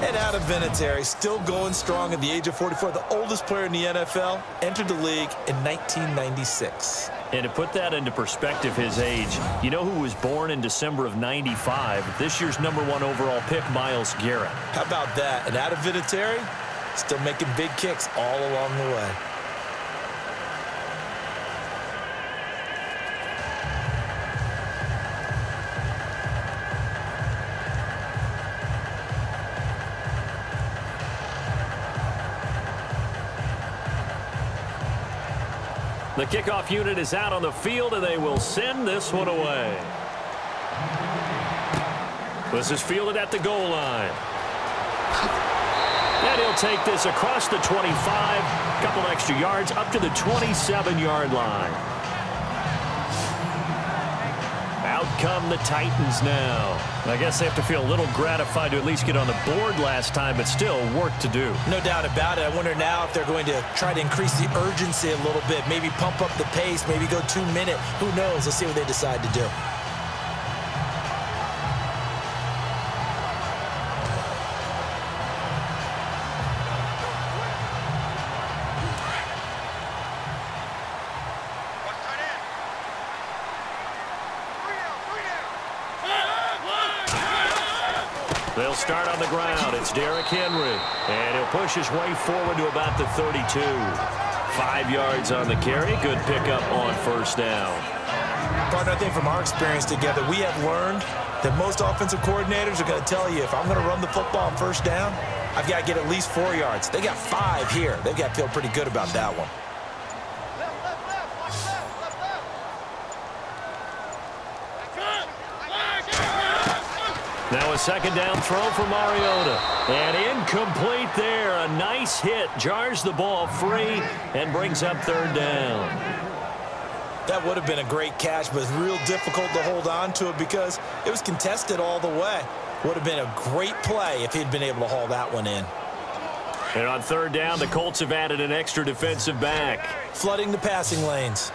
And Adam Vinatieri still going strong at the age of 44. The oldest player in the NFL, entered the league in 1996. And to put that into perspective, his age, you know who was born in December of 95? This year's #1 overall pick, Myles Garrett. How about that? And Adam Vinatieri still making big kicks all along the way. The kickoff unit is out on the field, and they will send this one away. This is fielded at the goal line. And he'll take this across the 25, a couple extra yards, up to the 27-yard line. Out come the Titans now. I guess they have to feel a little gratified to at least get on the board last time, but still work to do. No doubt about it. I wonder now if they're going to try to increase the urgency a little bit, maybe pump up the pace, maybe go 2-minute. Who knows? Let's see what they decide to do. They'll start on the ground. It's Derrick Henry. And he'll push his way forward to about the 32. 5 yards on the carry. Good pickup on first down. Partner, I think from our experience together, we have learned that most offensive coordinators are going to tell you, if I'm going to run the football on first down, I've got to get at least 4 yards. They got 5 here. They've got to feel pretty good about that one. Now a second down throw for Mariota. And incomplete there. A nice hit. Jars the ball free and brings up 3rd down. That would have been a great catch, but it's real difficult to hold on to it because it was contested all the way. Would have been a great play if he'd been able to haul that one in. And on 3rd down, the Colts have added an extra defensive back. Flooding the passing lanes.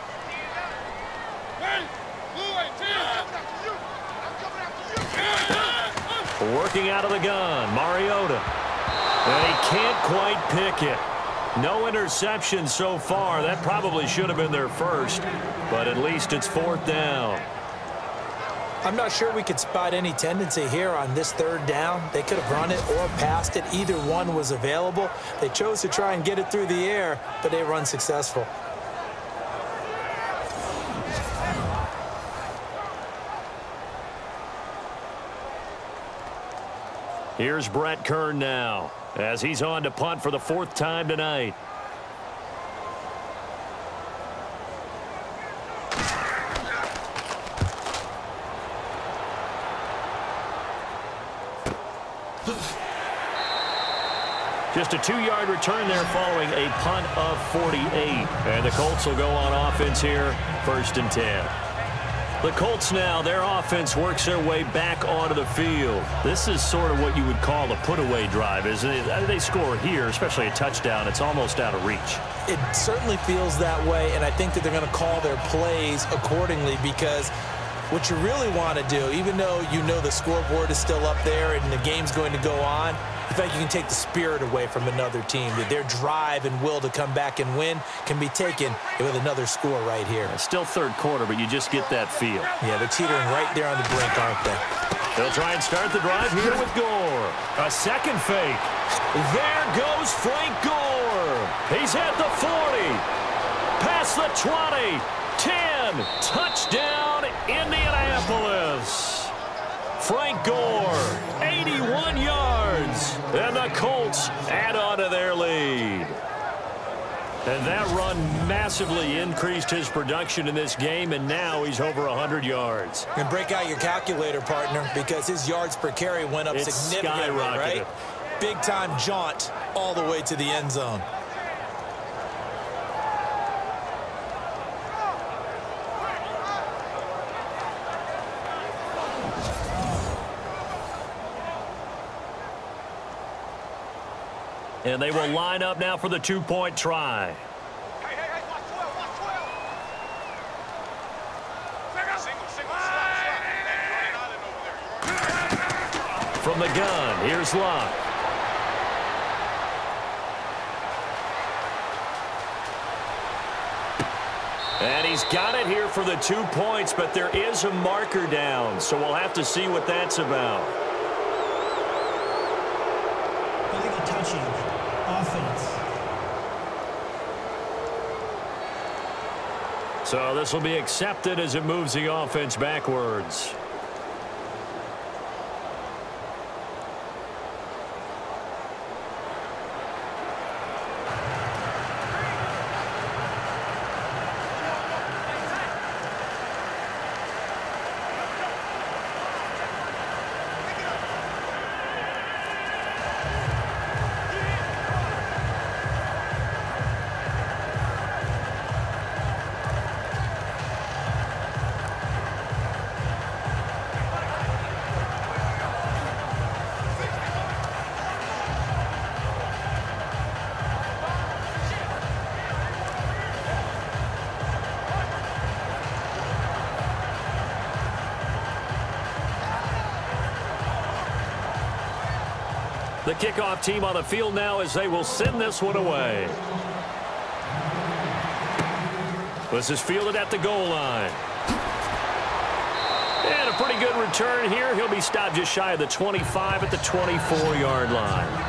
Working out of the gun, Mariota. And he can't quite pick it. No interception so far. That probably should have been their first, but at least it's 4th down. I'm not sure we could spot any tendency here on this 3rd down. They could have run it or passed it. Either one was available. They chose to try and get it through the air, but they were unsuccessful. Here's Brett Kern now, as he's on to punt for the 4th time tonight. Just a 2-yard return there following a punt of 48. And the Colts will go on offense here, 1st and 10. The Colts now, their offense works their way back onto the field. This is sort of what you would call a put-away drive, isn't it? They score here, especially a touchdown. It's almost out of reach. It certainly feels that way, and I think that they're going to call their plays accordingly, because what you really want to do, even though you know the scoreboard is still up there and the game's going to go on, in fact, you can take the spirit away from another team. That their drive and will to come back and win can be taken with another score right here. It's still 3rd quarter, but you just get that feel. Yeah, they're teetering right there on the brink, aren't they? They'll try and start the drive here with Gore. A second fake. There goes Frank Gore. He's at the 40. Past the 20. 10. Touchdown, Indianapolis. Frank Gore, 81 yards. And the Colts add on to their lead. And that run massively increased his production in this game, and now he's over 100 yards. And break out your calculator, partner, because his yards per carry went up significantly, right? Big-time jaunt all the way to the end zone. And they will line up now for the 2-point try. Hey, watch 12, watch 12. From the gun, here's Luck. And he's got it here for the 2 points, but there is a marker down, so we'll have to see what that's about. Illegal touching. Offense. So this will be accepted as it moves the offense backwards. The kickoff team on the field now as they will send this one away. This is fielded at the goal line. And a pretty good return here. He'll be stopped just shy of the 25 at the 24-yard line.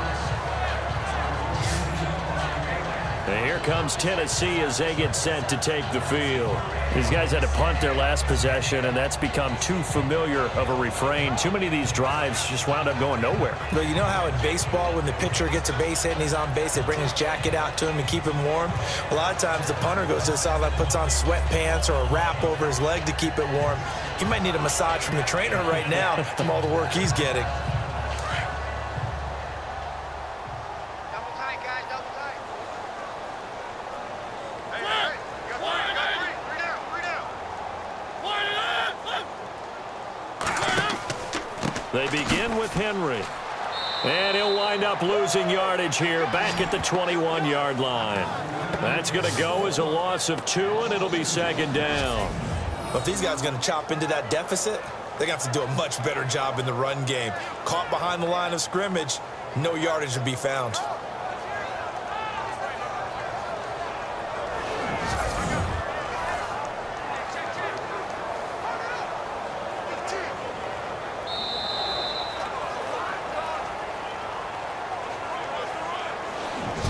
And here comes Tennessee as they get set to take the field. These guys had to punt their last possession, and that's become too familiar of a refrain. Too many of these drives just wound up going nowhere. But you know how in baseball, when the pitcher gets a base hit and he's on base, they bring his jacket out to him to keep him warm? A lot of times the punter goes to the sideline, puts on sweatpants or a wrap over his leg to keep it warm. He might need a massage from the trainer right now from all the work he's getting. Double tight, guys, double tight. Hey, you got three. Three down. They begin with Henry. And he'll wind up losing yardage here back at the 21-yard line. That's going to go as a loss of 2, and it'll be second down. Well, if these guys are going to chop into that deficit, They got to do a much better job in the run game. Caught behind the line of scrimmage, no yardage to be found.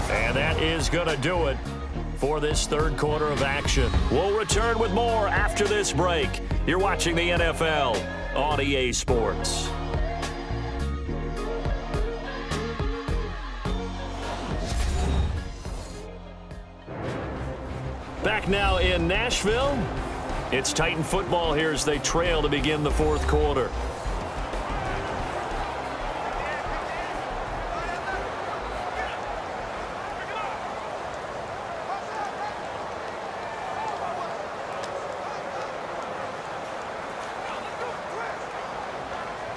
And that is going to do it for this third quarter of action. We'll return with more after this break. You're watching the NFL on EA Sports. Back now in Nashville. It's Titan football here as they trail to begin the fourth quarter.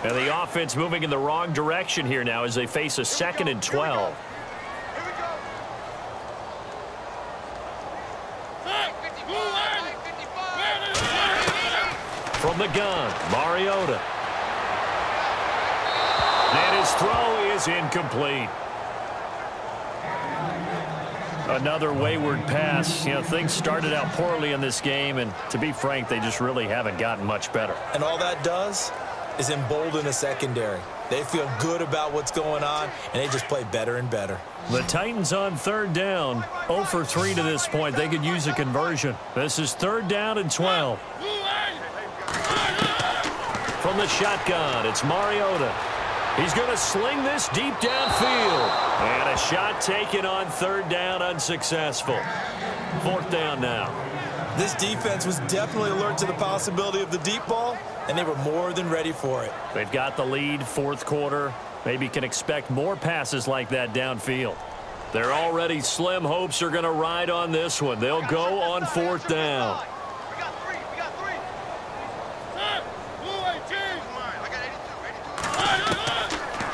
And the offense moving in the wrong direction here now as they face a 2nd and 12. From the gun, Mariota. And his throw is incomplete. Another wayward pass. You know, things started out poorly in this game, and to be frank, they just really haven't gotten much better. And all that does is embolden a secondary. They feel good about what's going on, and they just play better and better. The Titans on 3rd down, 0 for 3 to this point. They could use a conversion. This is 3rd down and 12. From the shotgun, it's Mariota. He's going to sling this deep downfield. And a shot taken on 3rd down, unsuccessful. 4th down now. This defense was definitely alert to the possibility of the deep ball, and they were more than ready for it. They've got the lead, 4th quarter. Maybe can expect more passes like that downfield. Their already slim hopes are going to ride on this one. They'll go on 4th down.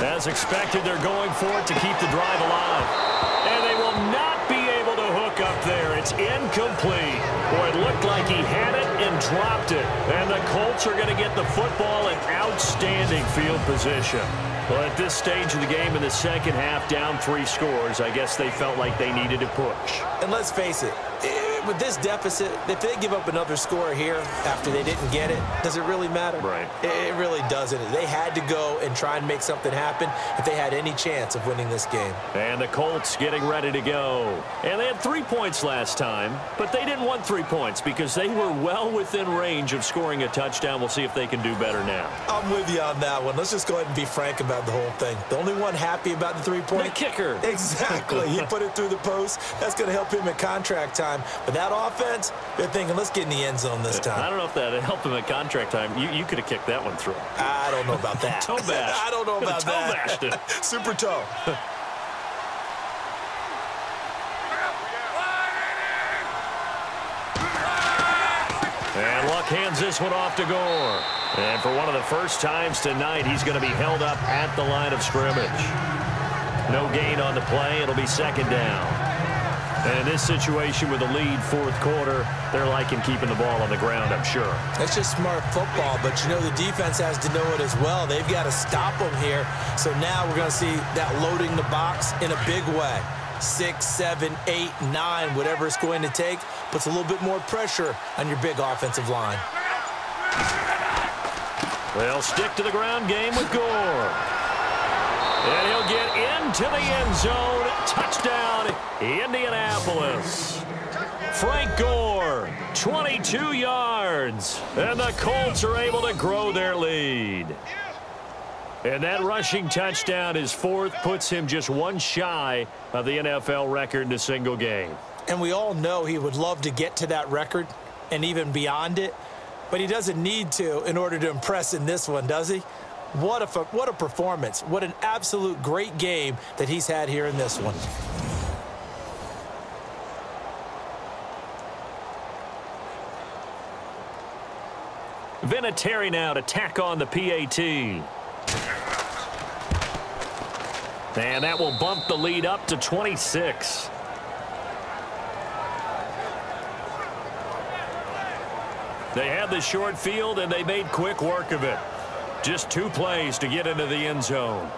As expected, they're going for it to keep the drive alive. And they will not be able to hook up there. It's incomplete. Boy, it looked like he had it and dropped it. And the Colts are going to get the football in outstanding field position. Well, at this stage of the game in the second half, down 3 scores, I guess they felt like they needed to push. And let's face it, with this deficit, if they give up another score here after they didn't get it, does it really matter? Right. It really doesn't. They had to go and try and make something happen if they had any chance of winning this game. And the Colts getting ready to go. And they had 3 points last time, but they didn't want 3 points because they were well within range of scoring a touchdown. We'll see if they can do better now. I'm with you on that one. Let's just go ahead and be frank about the whole thing. The only one happy about the 3-point. The kicker. Exactly. He put it through the post. That's going to help him at contract time. But that offense, they're thinking, let's get in the end zone this time. I don't know if that helped him at contract time. You could have kicked that one through. I don't know about that. Toe bash. I don't know about toe that. Bashed it. Super toe. And Luck hands this one off to Gore. And for one of the first times tonight, he's going to be held up at the line of scrimmage. No gain on the play. It'll be 2nd down. And in this situation with the lead 4th quarter, they're liking keeping the ball on the ground, I'm sure. That's just smart football, but you know the defense has to know it as well. They've got to stop them here. So now we're going to see that loading the box in a big way. 6, 7, 8, 9, whatever it's going to take, puts a little bit more pressure on your big offensive line. They'll stick to the ground game with Gore. And he'll get into the end zone. Touchdown, Indianapolis. Frank Gore, 22 yards. And the Colts are able to grow their lead. And that rushing touchdown, his 4th, puts him just 1 shy of the NFL record in a single game. And we all know he would love to get to that record and even beyond it. But he doesn't need to in order to impress in this one, does he? What a performance. What an absolute great game that he's had here in this one. Vinatieri now to tack on the PAT. And that will bump the lead up to 26. They had the short field, and they made quick work of it. Just 2 plays to get into the end zone.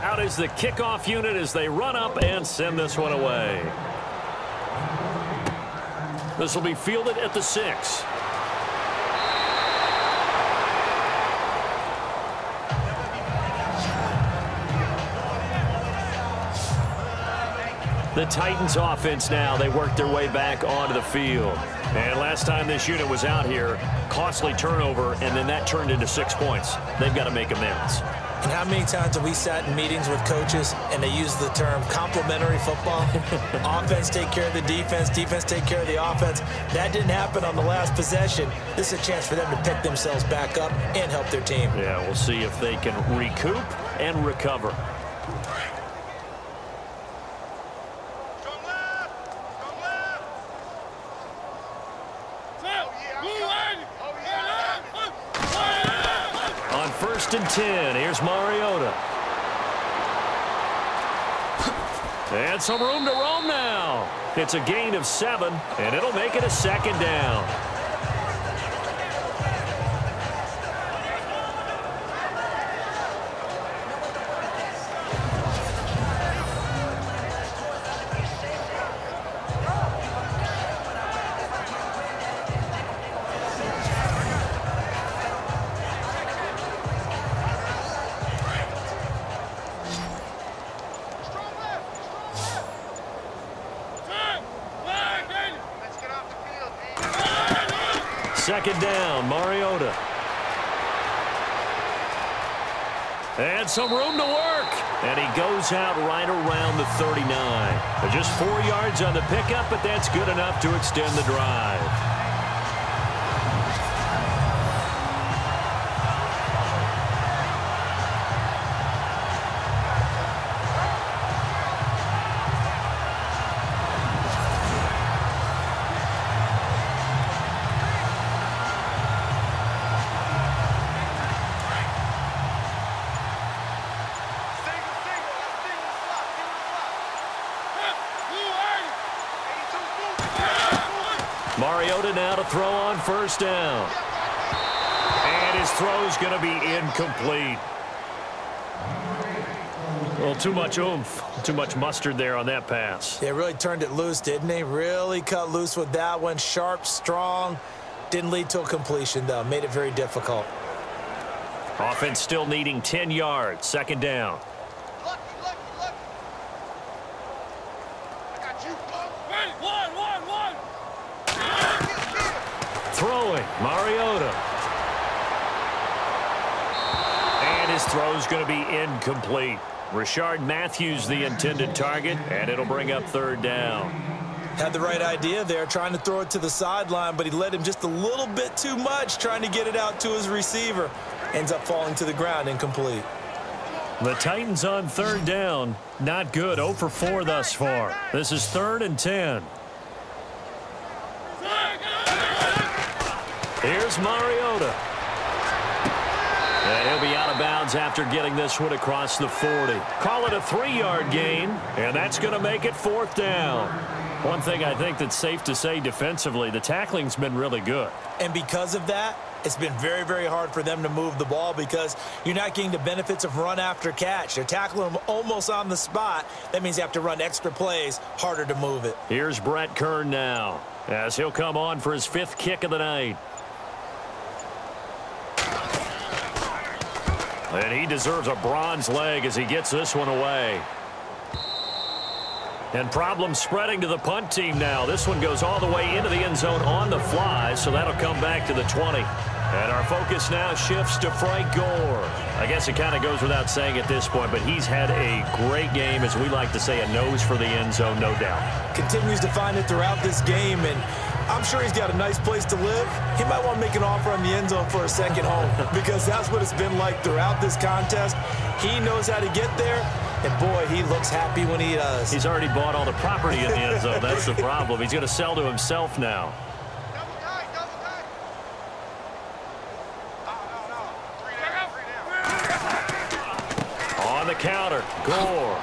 Out is the kickoff unit as they run up and send this one away. This will be fielded at the 6. The Titans offense now, they work their way back onto the field. And last time this unit was out here, costly turnover, and then that turned into 6 points. They've got to make amends. And how many times have we sat in meetings with coaches and they use the term complementary football? Offense take care of the defense, defense take care of the offense. That didn't happen on the last possession. This is a chance for them to pick themselves back up and help their team. Yeah, we'll see if they can recoup and recover. On 1st and 10, here's Mariota. And some room to roam now. It's a gain of 7, and it'll make it a 2nd down. Second down, Mariota. And some room to work. And he goes out right around the 39. Just 4 yards on the pickup, but that's good enough to extend the drive. Mariota now to throw on 1st down. And his throw's going to be incomplete. Well, too much oomph, too much mustard there on that pass. They really turned it loose, didn't they? Really cut loose with that one. Sharp, strong. Didn't lead to a completion, though. Made it very difficult. Offense still needing 10 yards. 2nd down. Throwing, Mariota. And his throw's going to be incomplete. Rashard Matthews the intended target, and it'll bring up 3rd down. Had the right idea there, trying to throw it to the sideline, but he led him just a little bit too much, trying to get it out to his receiver. Ends up falling to the ground, incomplete. The Titans on 3rd down. Not good, 0 for 4 thus far. This is 3rd and 10. Here's Mariota. And he'll be out of bounds after getting this one across the 40. Call it a 3-yard gain, and that's going to make it 4th down. One thing I think that's safe to say defensively, the tackling's been really good. And because of that, it's been very, very hard for them to move the ball because you're not getting the benefits of run after catch. They're tackling them almost on the spot. That means you have to run extra plays, harder to move it. Here's Brett Kern now as he'll come on for his 5th kick of the night. And he deserves a bronze leg as he gets this one away. And problems spreading to the punt team now. This one goes all the way into the end zone on the fly, so that'll come back to the 20. And our focus now shifts to Frank Gore. I guess it kind of goes without saying at this point, but he's had a great game, as we like to say, a nose for the end zone, no doubt. Continues to find it throughout this game, and I'm sure he's got a nice place to live. He might want to make an offer on the end zone for a second home because that's what it's been like throughout this contest. He knows how to get there, and boy, he looks happy when he does. He's already bought all the property in the end zone. That's the problem. He's going to sell to himself now. Double tight, double tight. No. Three down. On the counter, Gore.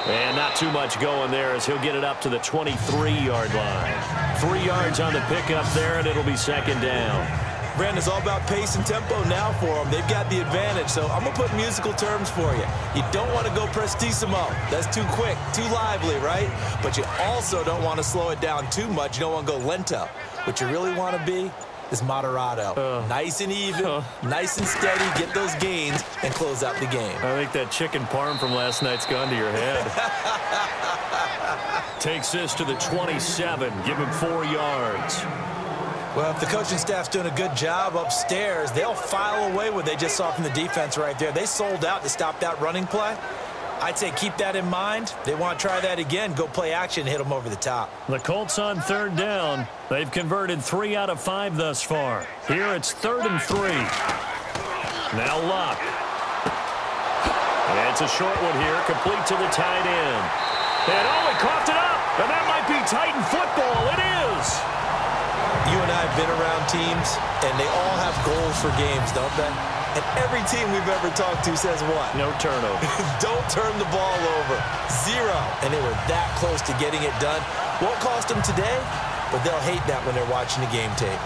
And not too much going there as he'll get it up to the 23-yard line. 3 yards on the pickup there, and it'll be second down. Brandon, it's all about pace and tempo now for them. They've got the advantage, so I'm going to put musical terms for you. You don't want to go prestissimo. That's too quick, too lively, right? But you also don't want to slow it down too much. You don't want to go lento. What you really want to be is moderato. Nice and even, nice and steady, get those gains, and close out the game. I think that chicken parm from last night's gone to your head. Takes this to the 27. Give him 4 yards. Well, if the coaching staff's doing a good job upstairs, they'll file away what they just saw from the defense right there. They sold out to stop that running play. I'd say keep that in mind. They want to try that again, go play action, hit them over the top. The Colts on third down. They've converted 3 out of 5 thus far. Here it's 3rd and 3. Now Luck. And it's a short one here, complete to the tight end. And he coughed it up. And that might be Titan football. It is. You and I have been around teams, and they all have goals for games, don't they? And every team we've ever talked to says what? No turnover. Don't turn the ball over. 0. And they were that close to getting it done. Won't cost them today, but they'll hate that when they're watching the game tape.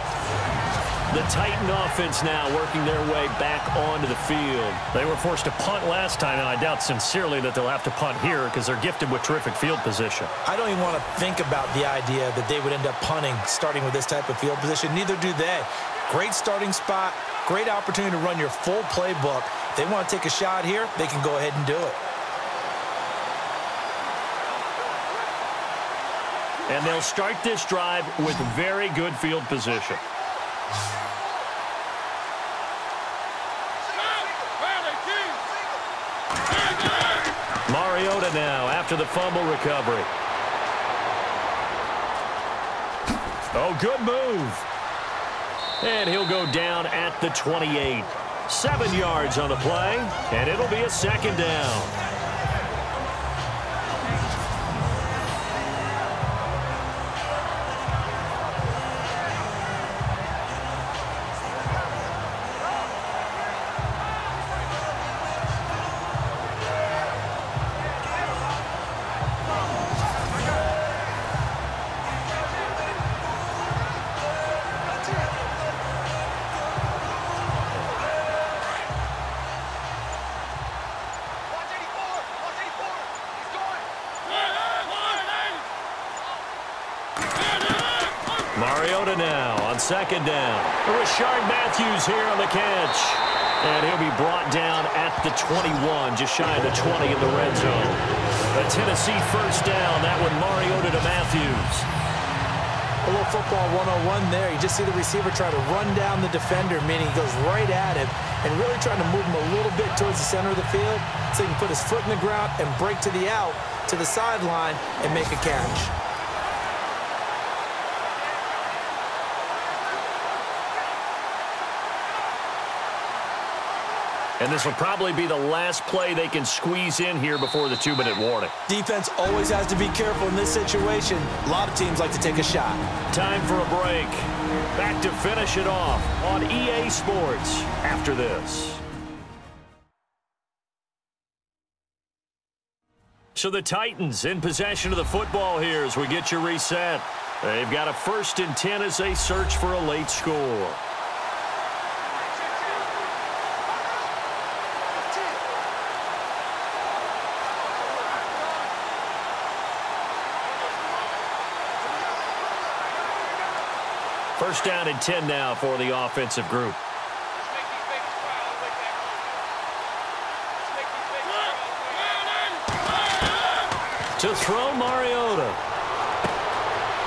The Titan offense now working their way back onto the field. They were forced to punt last time, and I doubt sincerely that they'll have to punt here because they're gifted with terrific field position. I don't even want to think about the idea that they would end up punting starting with this type of field position. Neither do they. Great starting spot, great opportunity to run your full playbook. If they want to take a shot here, they can go ahead and do it. And they'll start this drive with very good field position. Mariota now after the fumble recovery. Oh, good move. And he'll go down at the 28. 7 yards on the play, and it'll be a second down. Mariota now on second down. Rashard Matthews here on the catch. And he'll be brought down at the 21, just shy of the 20 in the red zone. A Tennessee first down. That one Mariota to Matthews. A little football 101 there. You just see the receiver try to run down the defender, meaning he goes right at him and really trying to move him a little bit towards the center of the field so he can put his foot in the ground and break to the out, to the sideline, and make a catch. And this will probably be the last play they can squeeze in here before the 2-minute warning. Defense always has to be careful in this situation. A lot of teams like to take a shot. Time for a break. Back to finish it off on EA Sports after this. So the Titans in possession of the football here as we get your reset. They've got a 1st and 10 as they search for a late score. First down and 10 now for the offensive group. To throw Mariota.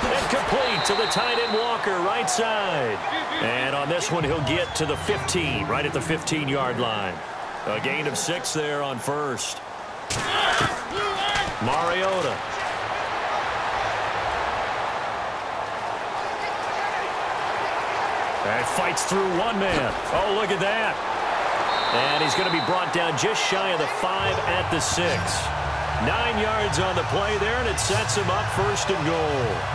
And complete to the tight end Walker, right side. And on this one, he'll get to the 15, right at the 15-yard line. A gain of 6 there on first. Mariota. And fights through one man. Oh, look at that. And he's going to be brought down just shy of the 5 at the 6. 9 yards on the play there, and it sets him up first and goal.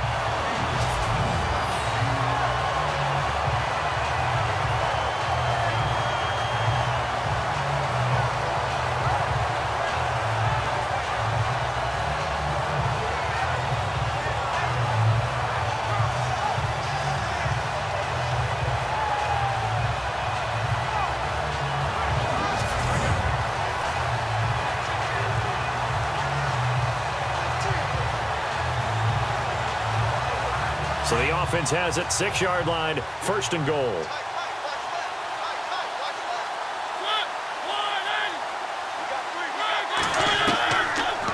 So the offense has it, 6-yard line, first and goal.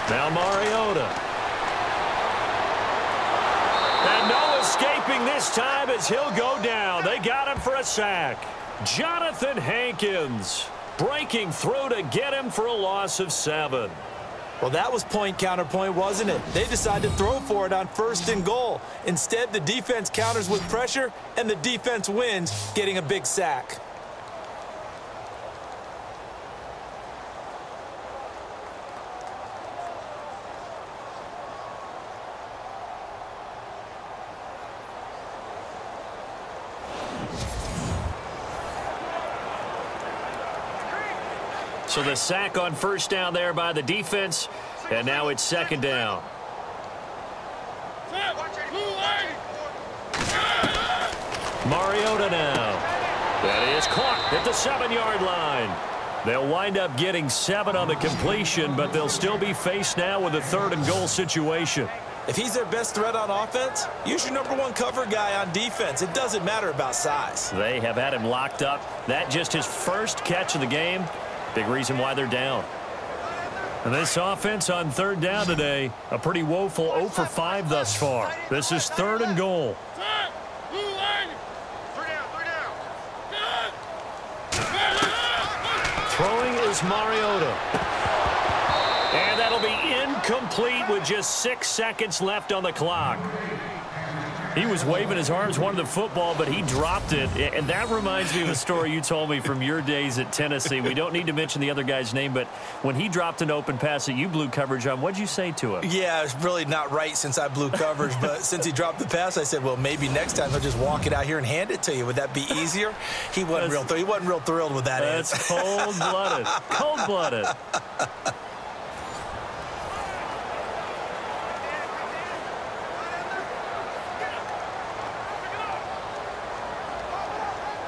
Now Mariota. And no escaping this time as he'll go down. They got him for a sack. Jonathan Hankins breaking through to get him for a loss of 7. Well, that was point counterpoint, wasn't it? They decided to throw for it on first and goal. Instead, the defense counters with pressure, and the defense wins, getting a big sack. So the sack on first down there by the defense, and now it's second down. Mariota now. That is caught at the 7-yard line. They'll wind up getting 7 on the completion, but they'll still be faced now with a 3rd and goal situation. If he's their best threat on offense, use your #1 cover guy on defense. It doesn't matter about size. They have had him locked up. That just his first catch of the game. Big reason why they're down. And this offense on 3rd down today, a pretty woeful 0 for 5 thus far. This is 3rd and goal. Throwing is Mariota. And that'll be incomplete with just 6 seconds left on the clock. He was waving his arms, wanted the football, but he dropped it. And that reminds me of a story you told me from your days at Tennessee. We don't need to mention the other guy's name, but when he dropped an open pass that you blew coverage on, what'd you say to him? Yeah, it's really not right since I blew coverage, but since he dropped the pass, I said, well, maybe next time he'll just walk it out here and hand it to you. Would that be easier? He wasn't real thrilled with that answer. That's cold-blooded. Cold-blooded.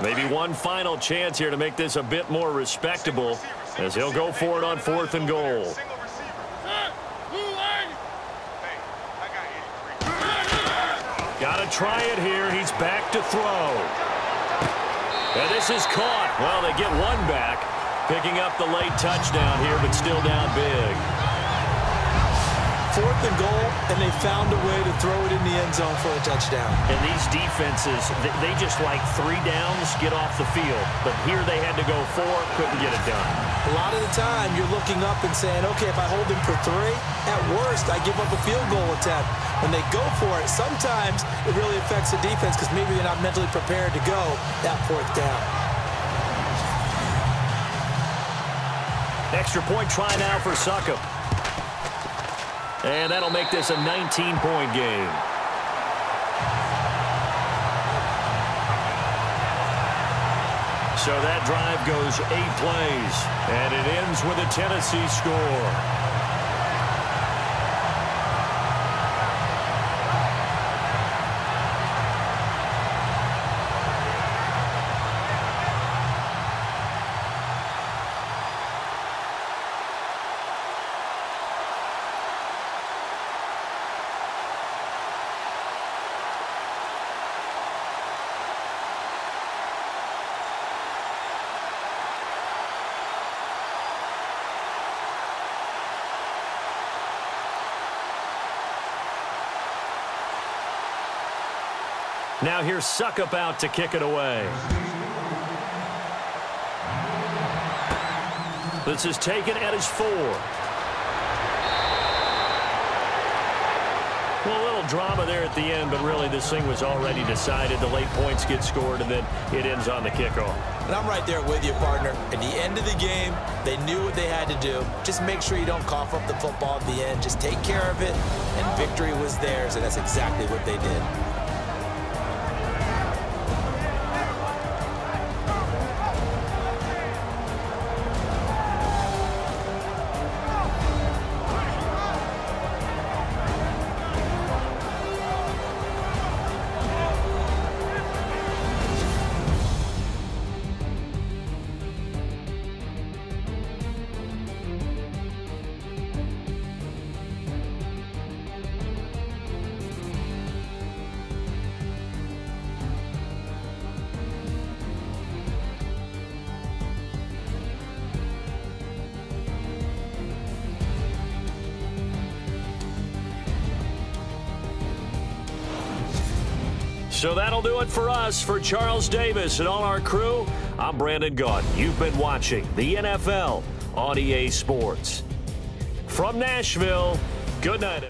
Maybe one final chance here to make this a bit more respectable as he'll go for it on 4th and goal. Got to try it here. He's back to throw. And this is caught. Well, they get one back, picking up the late touchdown here, but still down big. 4th and goal, and they found a way to throw it in the end zone for a touchdown. And these defenses, they just like 3 downs, get off the field. But here they had to go 4, couldn't get it done. A lot of the time, you're looking up and saying, okay, if I hold him for 3, at worst, I give up a field goal attempt. When they go for it, sometimes it really affects the defense because maybe they're not mentally prepared to go that 4th down. Extra point try now for Succop. And that'll make this a 19-point game. So that drive goes 8 plays, and it ends with a Tennessee score. Now here's Suckup out to kick it away. This is taken at his 4. Well, a little drama there at the end, but really this thing was already decided. The late points get scored, and then it ends on the kickoff. And I'm right there with you, partner. At the end of the game, they knew what they had to do. Just make sure you don't cough up the football at the end. Just take care of it, and victory was theirs, and that's exactly what they did. So that'll do it for us. For Charles Davis and all our crew, I'm Brandon Gaudin. You've been watching the NFL on EA Sports. From Nashville, good night.